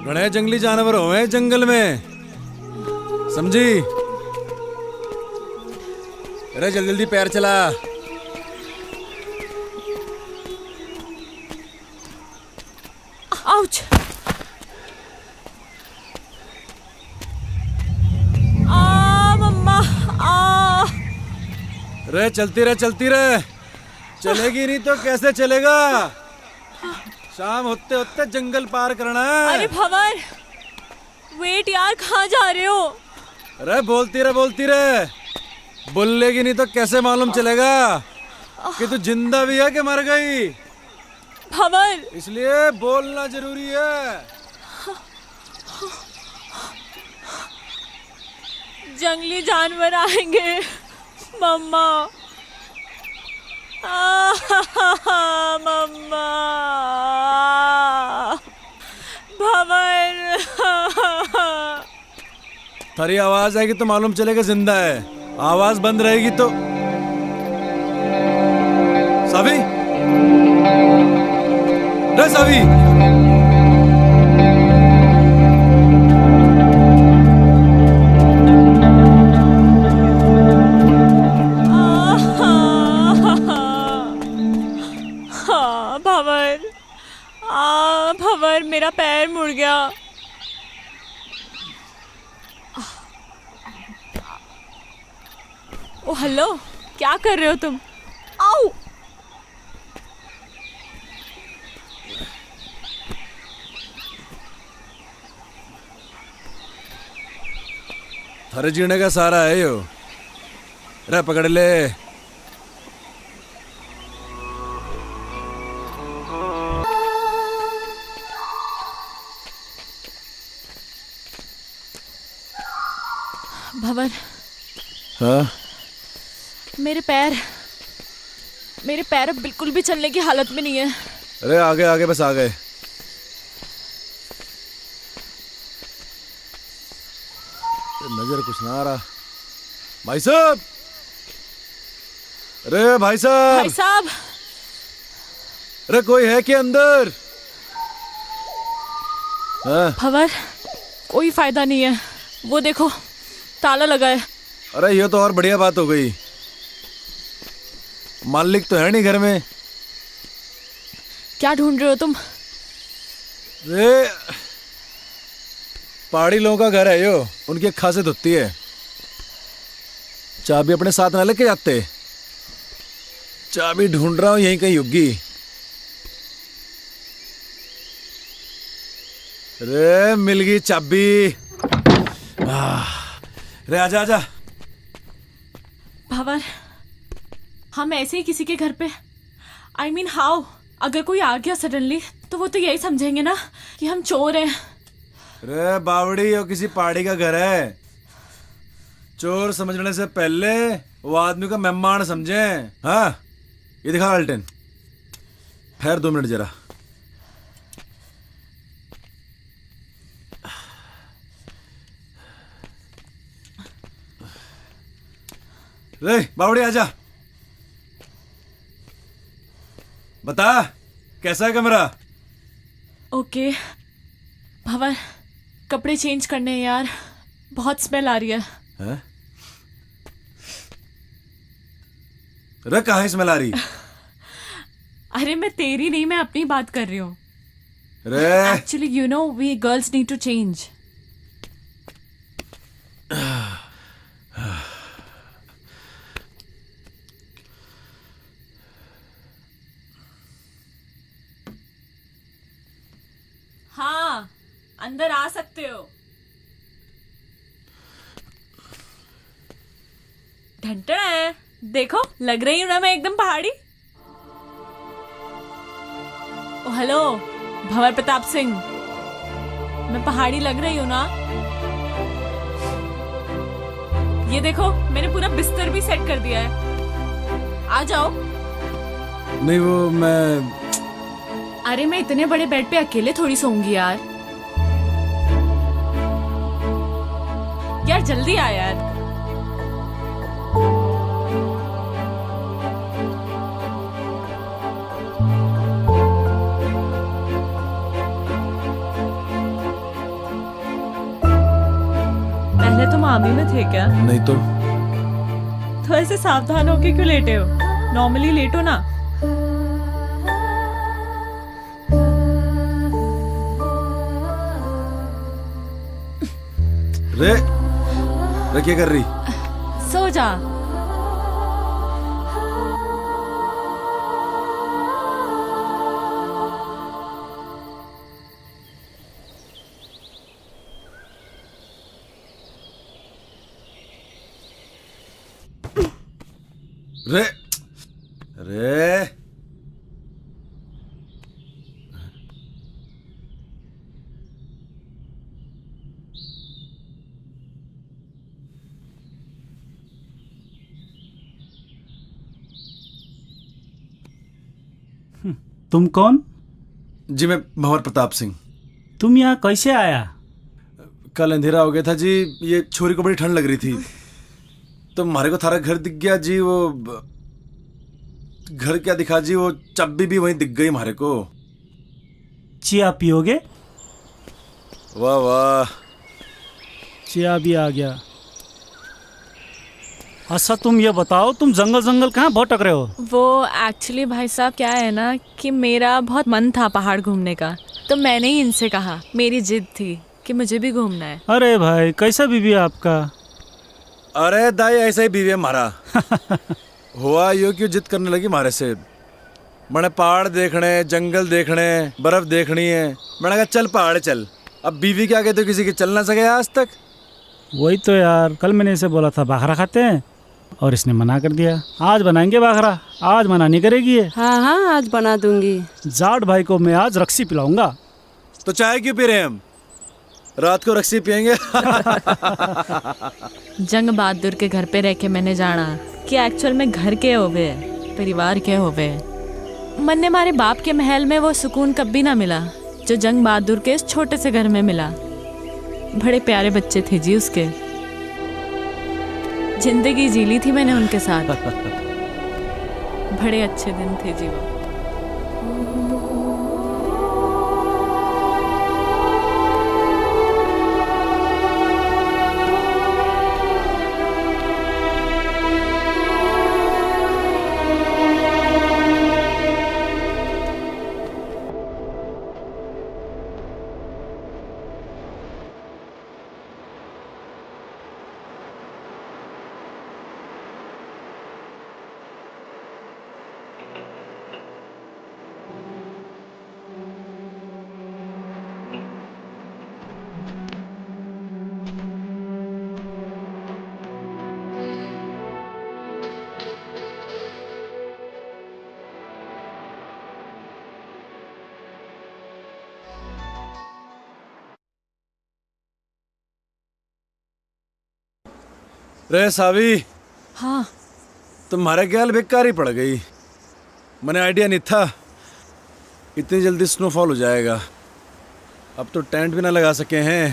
घने जंगली जानवर हुए जंगल में, समझी? अरे जल्दी जल्दी पैर चला। आउच! मम्मा! रे चलती रहे चलती रहे, चलेगी नहीं तो कैसे चलेगा? शाम होते होते जंगल पार करना है। अरे भंवर, वेट यार, कहाँ जा रहे हो? अरे बोलती रहे, बोलेगी नहीं तो कैसे मालूम चलेगा कि तू जिंदा भी है कि मर गई? भंवर! इसलिए बोलना जरूरी है। जंगली जानवर आएंगे मम्मा। मम्मा! भंवर! थारी आवाज आएगी तो मालूम चलेगा जिंदा है, आवाज बंद रहेगी तो। सावी, रे सावी! भंवर! भंवर, मेरा पैर मुड़ गया। ओ हेलो, क्या कर रहे हो तुम? आओ! थारे जीने का सारा है यो। रे पकड़ ले। भंवर, हाँ? मेरे पैर अब बिल्कुल भी चलने की हालत में नहीं है। अरे आगे आगे, बस आ गए। नजर कुछ ना आ रहा। भाई साहब! अरे भाई साहब! भाई साहब! अरे कोई है क्या अंदर? हाँ? भंवर, कोई फायदा नहीं है, वो देखो ताला लगा है। अरे ये तो और बढ़िया बात हो गई। मालिक तो है नहीं घर में। क्या ढूंढ रहे हो तुम? रे पहाड़ी लोगों का घर है यो, उनकी एक खासियत होती है, चाबी अपने साथ ना लेके जाते। चाबी ढूंढ रहा हूं, यहीं कहीं होगी। रे मिल गई चाबी। रे आजा आजा। भंवर, हम ऐसे ही किसी के घर पे, I mean हाउ? अगर कोई आ गया सडनली तो वो तो यही समझेंगे ना कि हम चोर हैं। रे बावड़ी, वो किसी पहाड़ी का घर है। चोर समझने से पहले वो आदमी का मेहमान समझे। हाँ, ये दिखा अल्टन। ठहर 2 मिनट जरा। रे बावड़ी आजा, बता कैसा है कमरा? ओके भंवर, कपड़े चेंज करने हैं यार, बहुत स्मेल आ रही है। हैं? रे कहाँ स्मेल आ रही? अरे मैं तेरी नहीं, मैं अपनी बात कर रही हूँ। रे actually you know we girls need to change. अंदर आ सकते हो। ढंटड़ा है, देखो लग रही हूं ना मैं एकदम पहाड़ी। ओ हेलो भंवर प्रताप सिंह, मैं पहाड़ी लग रही हूं ना? ये देखो मैंने पूरा बिस्तर भी सेट कर दिया है, आ जाओ। नहीं वो मैं अरे मैं इतने बड़े बेड पे अकेले थोड़ी सोऊंगी यार। यार जल्दी आ यार। पहले तुम आर्मी में थे क्या? नहीं तो ऐसे सावधान होके क्यों लेटे हो? नॉर्मली लेटो ना। रे क्या कर रही? सो जा। रे रे तुम कौन? जी मैं भंवर प्रताप सिंह। तुम यहाँ कैसे आया? कल अंधेरा हो गया था जी, ये छोरी को बड़ी ठंड लग रही थी तो हमारे को थारा घर दिख गया जी। वो घर क्या दिखा जी, वो चाबी भी वहीं दिख गई हमारे को। चिया पियोगे? वाह वाह, चिया भी आ गया। अच्छा तुम ये बताओ, तुम जंगल जंगल कहाँ भटक रहे हो? वो एक्चुअली भाई साहब क्या है ना कि मेरा बहुत मन था पहाड़ घूमने का, तो मैंने ही इनसे कहा, मेरी जिद थी कि मुझे भी घूमना है। अरे भाई कैसा बीवी है आपका? अरे दाई ऐसा ही बीवी है हमारा। हुआ यो क्यों जिद करने लगी हमारे से? मैंने पहाड़ देखने, जंगल देखने, बर्फ देखनी है। मैंने कहा चल पहाड़ चल। अब बीवी के आगे तो किसी के चल ना सके आज तक। वही तो यार, कल मैंने इसे बोला था बाखरा खाते हैं और इसने मना कर दिया। आज बनाएंगे बाखरा, आज मना नहीं करेगी ये। हाँ हाँ आज बना दूंगी। जाट भाई को मैं आज रक्सी पिलाऊंगा। तो चाय क्यों पी रहे हैं हम? रात को रक्सी पियेंगे। जंग बहादुर के घर पे रह के मैंने जाना कि एक्चुअल में घर के होवे, परिवार के होवे। मन ने हमारे बाप के महल में वो सुकून कभी ना मिला जो जंग बहादुर के इस छोटे से घर में मिला। बड़े प्यारे बच्चे थे जी उसके, जिंदगी जी ली थी मैंने उनके साथ। बड़े अच्छे दिन थे जी वो। रे सावी, हाँ तुम्हारे ख्याल बेकार ही पड़ गई। मैंने आइडिया नहीं था इतनी जल्दी स्नोफॉल हो जाएगा। अब तो टेंट भी ना लगा सके हैं।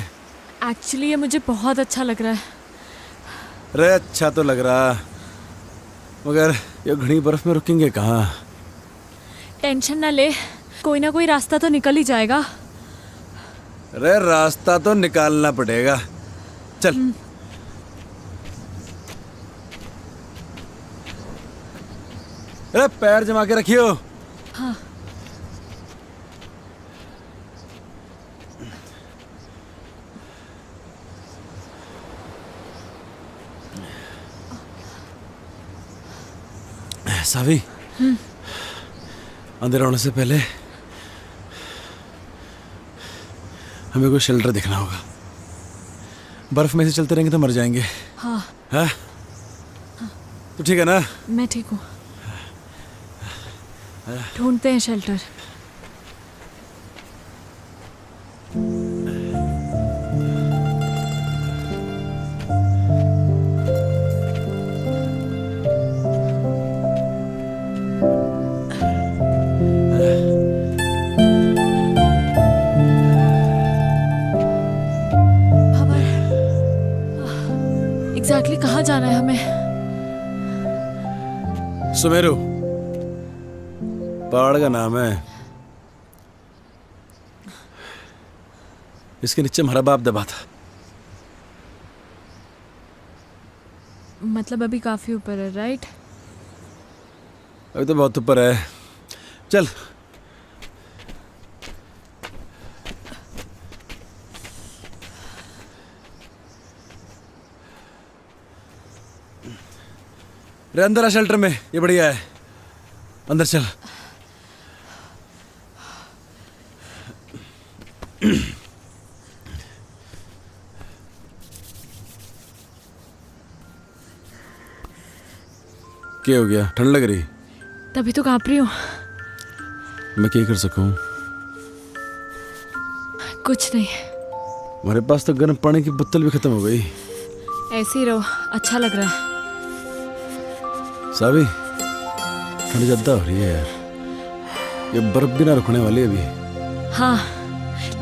एक्चुअली ये मुझे बहुत अच्छा लग रहा है। रे अच्छा तो लग रहा, मगर ये घनी बर्फ में रुकेंगे कहाँ? टेंशन ना ले, कोई ना कोई रास्ता तो निकल ही जाएगा। रे रास्ता तो निकालना पड़ेगा। चल अरे पैर जमा के रखियो। हाँ। सावी, अंधेरा होने से पहले हमें कोई शेल्टर देखना होगा। बर्फ में से चलते रहेंगे तो मर जाएंगे। हाँ हाँ तो ठीक है ना? मैं ठीक हूँ। ढूंढते हैं शेल्टर। एग्जैक्टली कहाँ जाना है हमें? सुमेरु पहाड़ का नाम है। इसके नीचे हमारा बाप दबा था। मतलब अभी काफी ऊपर है, राइट? अभी तो बहुत ऊपर है। चल रे अंदर आ शेल्टर में, ये बढ़िया है। अंदर चल। क्या हो गया? ठंड लग रही? तभी तो कांप रही हूँ। मैं क्या कर सकूं? कुछ नहीं। हमारे पास तो गर्म पानी की बोतल भी खत्म हो गई। ऐसे ही रहो, अच्छा लग रहा है। साबी ठंड ज्यादा हो रही है यार। ये बर्फ भी ना रुकने वाली है अभी। हाँ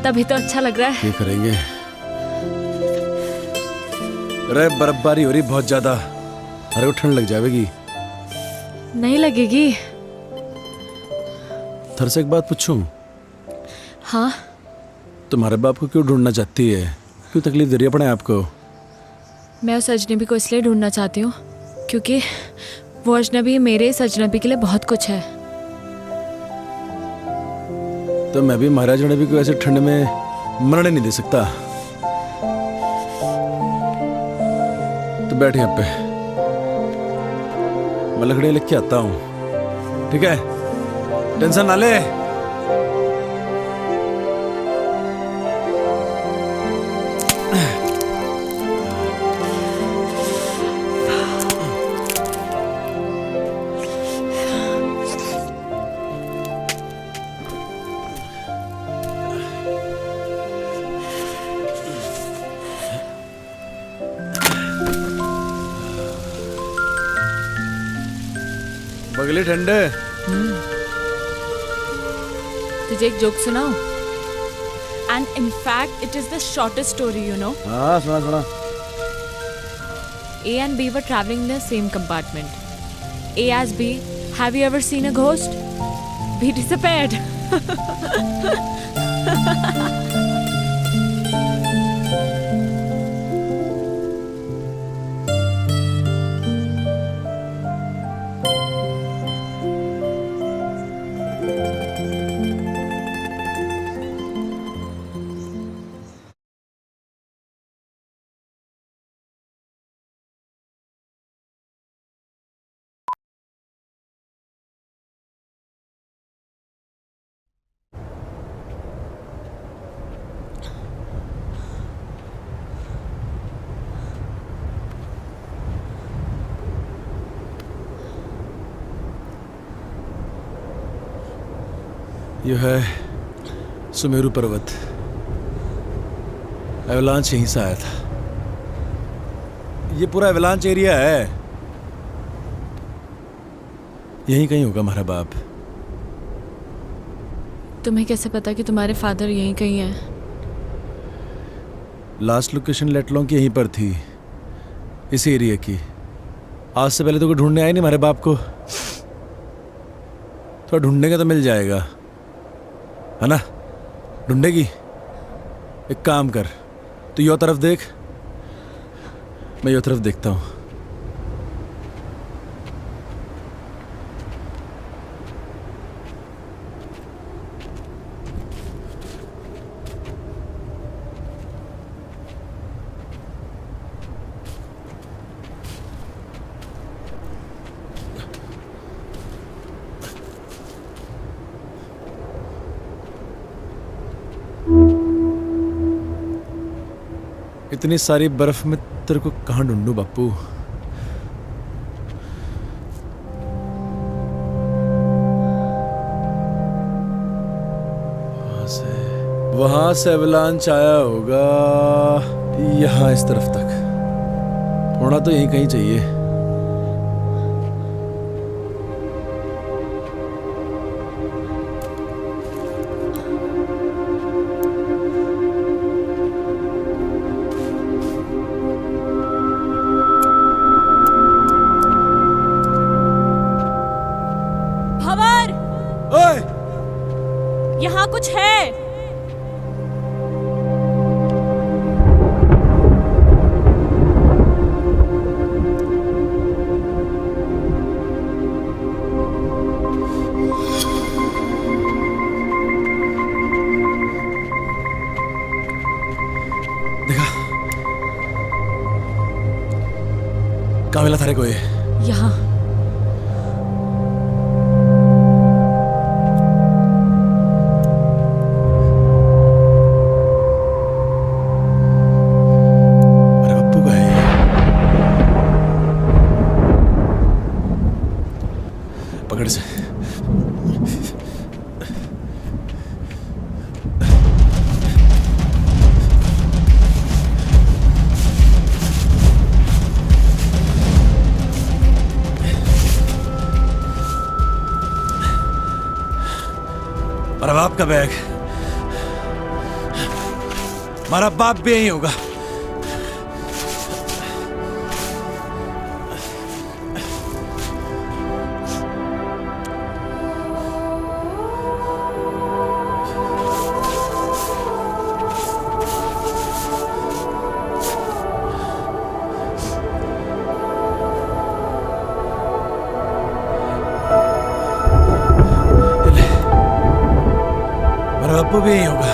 तभी तो अच्छा लग रहा है। क्या करेंगे? अरे बर्फबारी हो रही बहुत ज्यादा। अरे वो ठंड लग जाएगी। नहीं लगेगी। थर से एक बात पूछूं? हाँ तुम्हारे बाप को क्यों ढूंढना चाहती है? क्यों तकलीफ दे रही है अपने आप को? मैं उस अजनबी को इसलिए ढूंढना चाहती हूँ क्योंकि वो अजनबी मेरे इस अजनबी के लिए बहुत कुछ है। तो मैं भी महाराज अजनबी को ऐसे ठंड में मरने नहीं दे सकता। तो बैठ यहाँ पे, मैं लकड़ियाँ लेके आता हूँ, ठीक है? टेंशन ना ले। बगले ठंडे। तुझे एक जोक सुनाऊं? And in fact it is the shortest story, you know. हाँ सुना सुना। A and B were traveling in the same compartment. A asked B, "Have you ever seen a ghost?" B disappeared. यह है सुमेरु पर्वत। Avalanche यहीं से आया था। ये पूरा एवलांच एरिया है। यहीं कहीं होगा हमारा बाप। तुम्हें कैसे पता कि तुम्हारे फादर यहीं कहीं हैं? लास्ट लोकेशन लेटलों की यहीं पर थी, इस एरिया की। आज से पहले तो कोई ढूंढने आया नहीं हमारे बाप को। थोड़ा ढूंढने का तो मिल जाएगा, है ना? ढूंढेगी? एक काम कर, तू यो तरफ देख, मैं यो तरफ देखता हूँ। इतनी सारी बर्फ में तेरे को कहाँ ढूंढूं बापू। वहां से एवलांच आया होगा यहाँ इस तरफ तक, होना तो यहीं कहीं चाहिए। भंवर, ओए! यहाँ कुछ है। कहाँ मिला थारे को ये? यहाँ। अरे बप्पू का है ये। पकड़ से। मेरा बाप का बैग, हमारा बाप भी यही होगा। मेरा बापू भी यही होगा।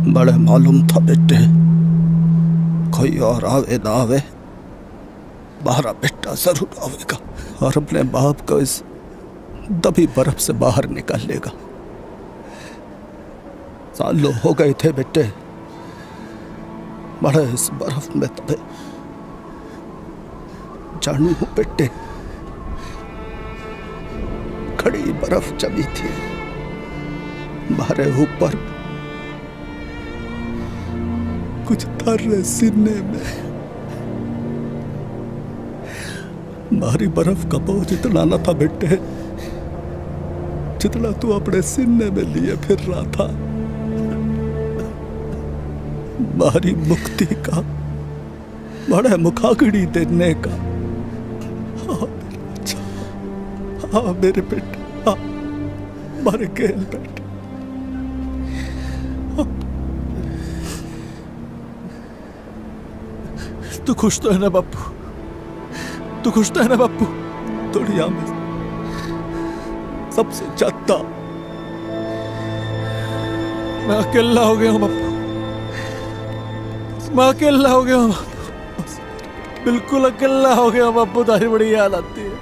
बड़े मालूम था बेटे, कोई और आवे ना आवे, हमारा बेटा जरूर आवेगा और अपने बाप को इस दबी बर्फ से बाहर निकालेगा। सालों हो गए थे बेटे, बड़े इस बर्फ में तबे जानू हूं बेटे, खड़ी बर्फ जमी थी हमारे ऊपर, कुछ थर्रे सीने में। मारी बर्फ का बोझ इतना न था बेटे जितना तू अपने सीने में लिए फिर रहा था। मारी मुक्ति का, बड़े मुखाग्नि देने का। हाँ मेरे बच्चा, हाँ मेरे बेटे, हाँ मारे गेल बेटे। तू खुश तो है ना बापू? तू खुश तो है ना बापू? दुनिया में सबसे ज्यादा मैं अकेला हो गया हूँ बापू, मैं अकेला हो गया हूँ बापू, बिल्कुल अकेला हो गया हूँ बापू। तारी बड़ी याद आती है,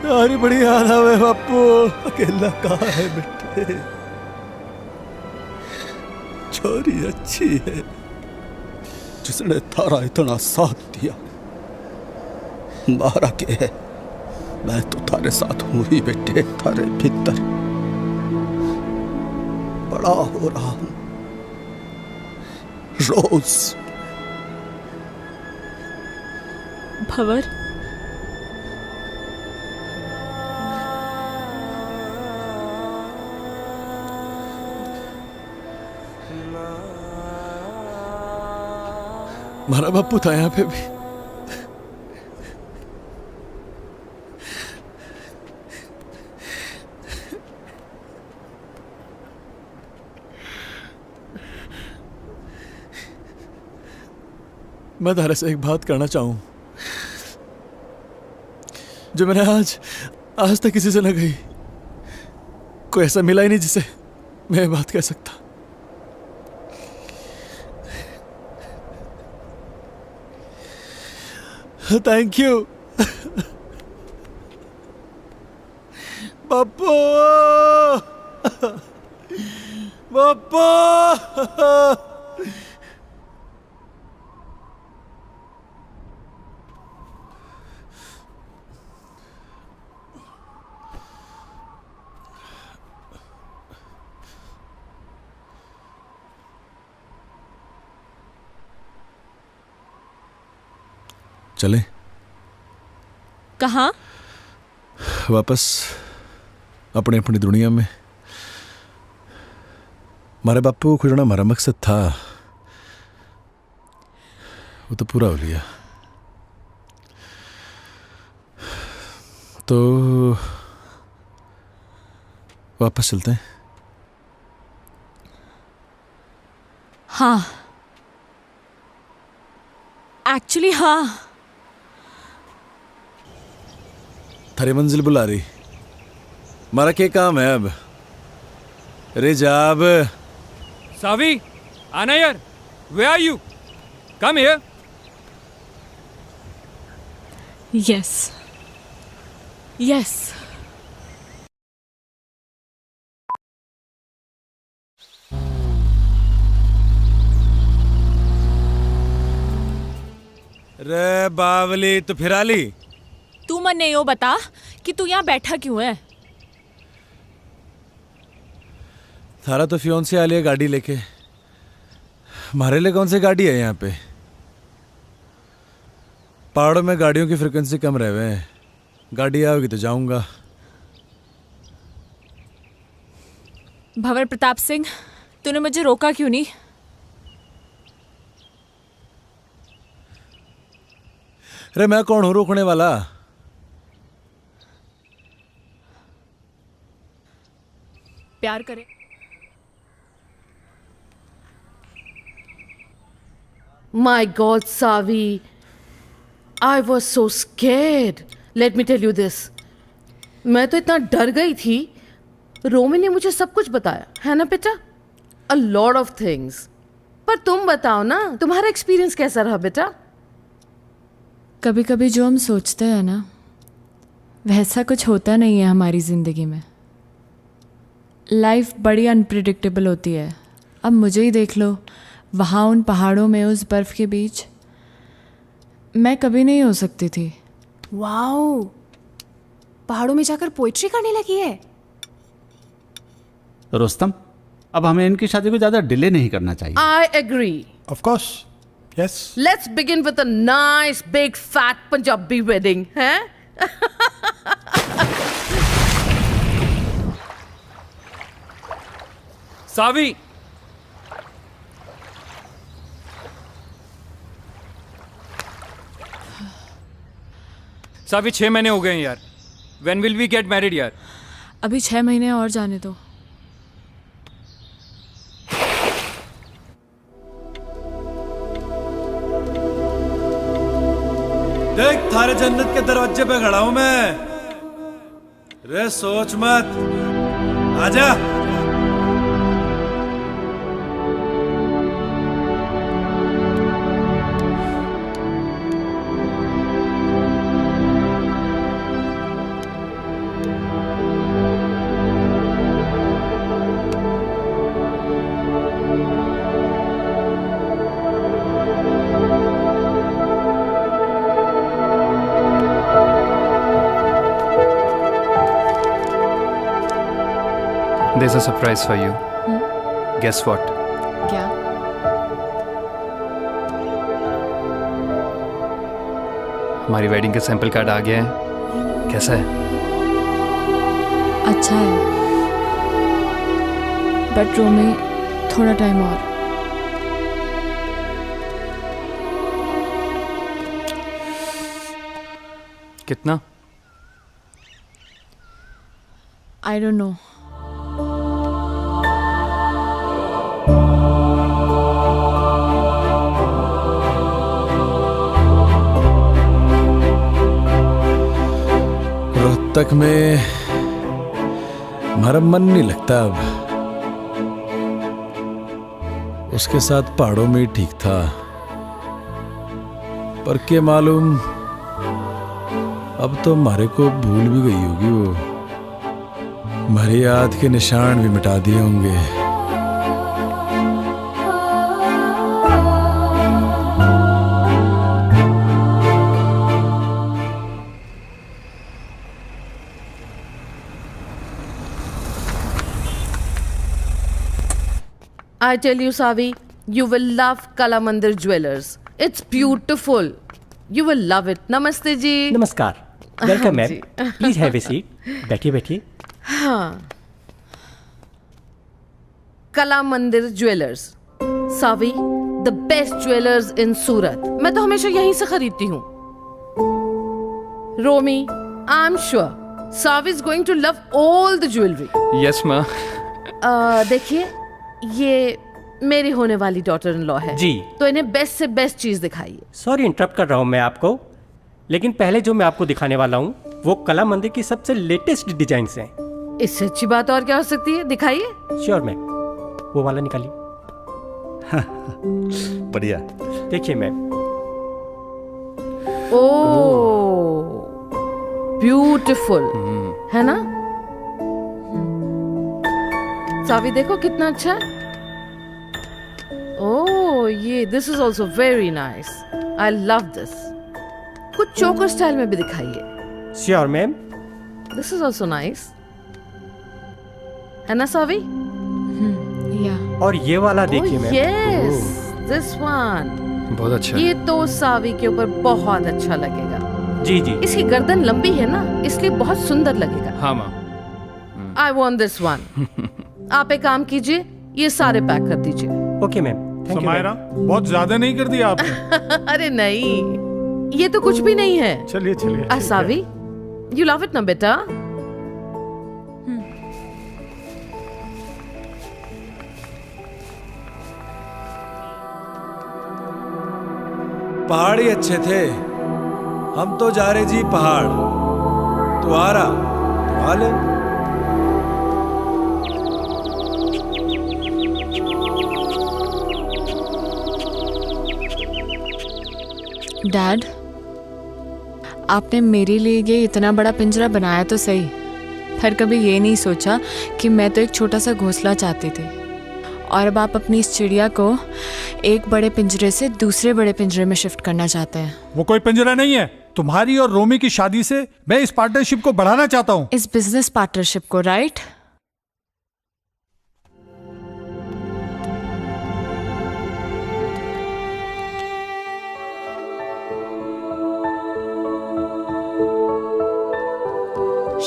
तारी बड़ी याद आवे बापू। अकेला कहाँ है बेटे, छोरी अच्छी है जिसने थारा इतना साथ दिया। मारा के है, मैं तो थारे साथ हूं ही बेटे, थारे भीतर बड़ा हो रहा हूं रोज। भंवर, हमारा बापू था यहाँ पे भी। मैं तारे से एक बात करना चाहूं जो मैंने आज तक किसी से न कही। कोई ऐसा मिला ही नहीं जिसे मैं ये बात कह सकता। थैंक यू बापू, बापू। चले कहाँ? वापस अपनी अपनी दुनिया में। हमारे बापू को खोजना हमारा मकसद था, वो तो पूरा हो लिया। तो वापस चलते हैं। हाँ, एक्चुअली हाँ। थारी मंजिल बुला रही, हमारा क्या काम है अब? अरे जाब सावी, आना यार। Where are you? Come here. Yes. Yes. रे बावली, तो फिर आली? तू मन यो बता कि तू यहाँ बैठा क्यों है? थारा तो फियोंसे आ लिया गाड़ी लेके, हमारे लिए कौन सी गाड़ी है यहाँ पे? पहाड़ों में गाड़ियों की फ्रिक्वेंसी कम रहे हुए हैं, गाड़ी आओगी तो जाऊंगा। भंवर प्रताप सिंह, तूने मुझे रोका क्यों नहीं? अरे मैं कौन हूँ रोकने वाला? प्यार करे। My God, Savi, I was so scared. Let me tell you this. मैं तो इतना डर गई थी। रोमी ने मुझे सब कुछ बताया है ना बेटा? A lot of things. पर तुम बताओ ना, तुम्हारा एक्सपीरियंस कैसा रहा बेटा? कभी कभी जो हम सोचते हैं ना, वैसा कुछ होता नहीं है हमारी ज़िंदगी में। लाइफ बड़ी अनप्रिडिक्टेबल होती है। अब मुझे ही देख लो, वहाँ उन पहाड़ों में उस बर्फ के बीच मैं कभी नहीं हो सकती थी। वाओ, पहाड़ों में जाकर पोइट्री करने लगी है। रुस्तम, अब हमें इनकी शादी को ज्यादा डिले नहीं करना चाहिए। I agree. Of course, yes. Let's begin with a nice big fat Punjabi wedding, हैं? सावी, सावी 6 महीने हो गए हैं यार। When will we get married यार? अभी 6 महीने और जाने दो। देख, थारे जन्नत के दरवाजे पे खड़ा हूं मैं। रे सोच मत, आजा। There's a surprise for you. Guess what? क्या? हमारी वेडिंग का सैंपल कार्ड आ गया है। कैसा है? अच्छा है, बट रोमी थोड़ा टाइम और। कितना? I don't know. रोहतक में हमारा मन नहीं लगता अब। उसके साथ पहाड़ों में ही ठीक था, पर क्या मालूम अब तो हमारे को भूल भी गई होगी वो। हमारी याद के निशान भी मिटा दिए होंगे। I tell you, Savi, you will love Kala Mandir Jewelers. It's beautiful. You will love it. Namaste जी। नमस्कार, welcome ma'am, please have a seat. बैठिए बैठिए। हाँ, Kala Mandir jewellers, Savi, the best jewellers in Surat. मैं तो हमेशा यहीं से खरीदती हूँ। Romi, I am sure Savi is going to love all the jewellery. Yes माँ। देखिए, ये मेरी होने वाली डॉटर इन लॉ है जी, तो इन्हें बेस्ट से बेस्ट चीज दिखाइए। सॉरी इंटरप्ट कर रहा हूँ मैं आपको, लेकिन पहले जो मैं आपको दिखाने वाला हूँ वो कला मंदिर की सबसे लेटेस्ट डिजाइन्स हैं। इससे अच्छी बात और क्या हो सकती है, दिखाइए। श्योर मैम, वो वाला निकालिए। बढ़िया। देखिए मैम। ओह, ब्यूटीफुल है ना? सावी देखो कितना अच्छा है। ओह, ये this is also very nice. I love this. कुछ चोकर स्टाइल में भी दिखाइए। Sure ma'am. This is also nice, है ना सावी? या। और ये वाला देखिए मैम। यस, दिस वन बहुत अच्छा। ये तो सावी के ऊपर बहुत अच्छा लगेगा। जी जी। इसकी गर्दन लंबी है ना, इसलिए बहुत सुंदर लगेगा। हाँ माँ। I want this one. आप एक काम कीजिए, ये सारे पैक कर दीजिए। Okay ma'am. समायरा, बहुत ज्यादा नहीं कर दिया आपने? अरे नहीं, ये तो कुछ भी नहीं है। चलिए चलिए। सावी, यू लव इट ना बेटा? पहाड़ ही अच्छे थे। हम तो जा रहे जी पहाड़। तू आ रहा तो आ ले। डैड, आपने मेरे लिए ये इतना बड़ा पिंजरा बनाया तो सही, पर कभी ये नहीं सोचा कि मैं तो एक छोटा सा घोंसला चाहती थी, और अब आप अपनी इस चिड़िया को एक बड़े पिंजरे से दूसरे बड़े पिंजरे में शिफ्ट करना चाहते हैं। वो कोई पिंजरा नहीं है। तुम्हारी और रोमी की शादी से मैं इस पार्टनरशिप को बढ़ाना चाहता हूँ। इस बिजनेस पार्टनरशिप को, राइट?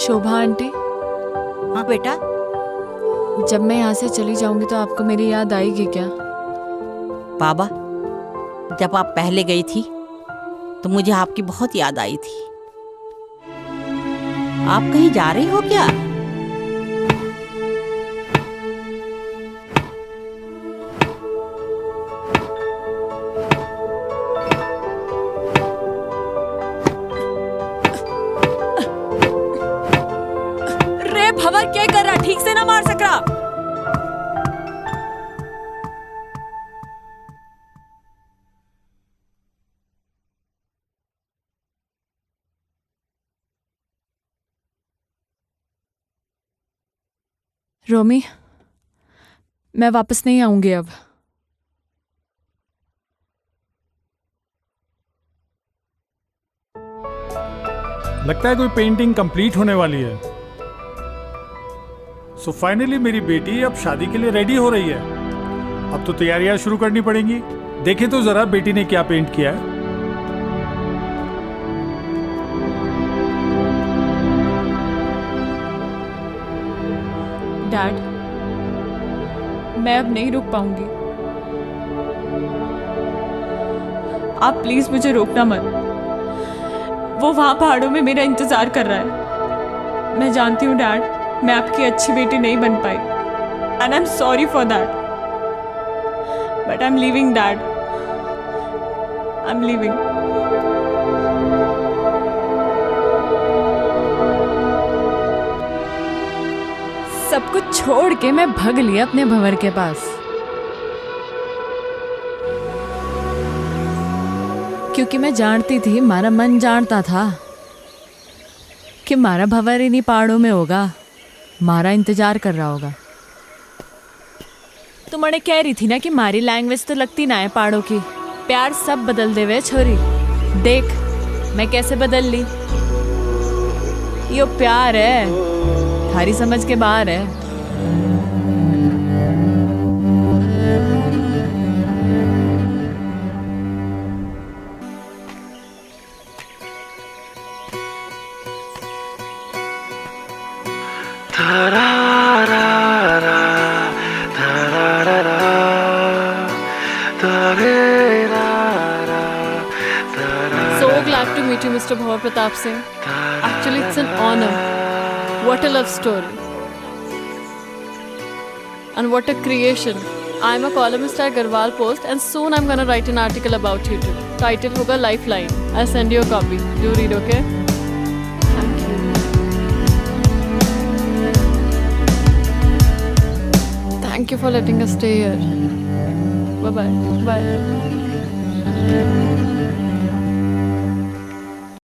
शोभा आंटी। हाँ बेटा। जब मैं यहाँ से चली जाऊंगी तो आपको मेरी याद आएगी क्या? बाबा, जब आप पहले गई थी तो मुझे आपकी बहुत याद आई थी। आप कहीं जा रही हो क्या? रे भंवर, क्या कर रहा? ठीक से ना मार सक रहा। रोमी, मैं वापस नहीं आऊंगी अब। लगता है कोई पेंटिंग कंप्लीट होने वाली है। सो फाइनली मेरी बेटी अब शादी के लिए रेडी हो रही है। अब तो तैयारियां शुरू करनी पड़ेंगी। देखें तो जरा बेटी ने क्या पेंट किया है। डैड, मैं अब नहीं रुक पाऊंगी। आप प्लीज मुझे रोकना मत। वो वहां पहाड़ों में मेरा इंतजार कर रहा है। मैं जानती हूँ डैड, मैं आपकी अच्छी बेटी नहीं बन पाई, and I am sorry for that, but I am leaving dad. I am leaving. सब कुछ छोड़ के मैं भाग लिया अपने भंवर के पास, क्योंकि मैं जानती थी, मारा मन जानता था कि मारा भंवर इन्हीं पहाड़ों में होगा, मारा इंतजार कर रहा होगा। तो मैंने कह रही थी ना कि मारी लैंग्वेज तो लगती ना है पहाड़ों की। प्यार सब बदल दे वे छोरी, देख मैं कैसे बदल ली। यो प्यार है, थारी समझ के बाहर है। So glad to meet you, Mr. Bhavar Pratap Singh. Actually, it's an honor. What a love story. And what a creation. I'm a columnist at Garhwal Post and soon I'm gonna write an article about you too. Title hoga Lifeline. I'll send you a copy. Do read, okay? Thank you. Thank you for letting us stay here. Bye-bye. Bye.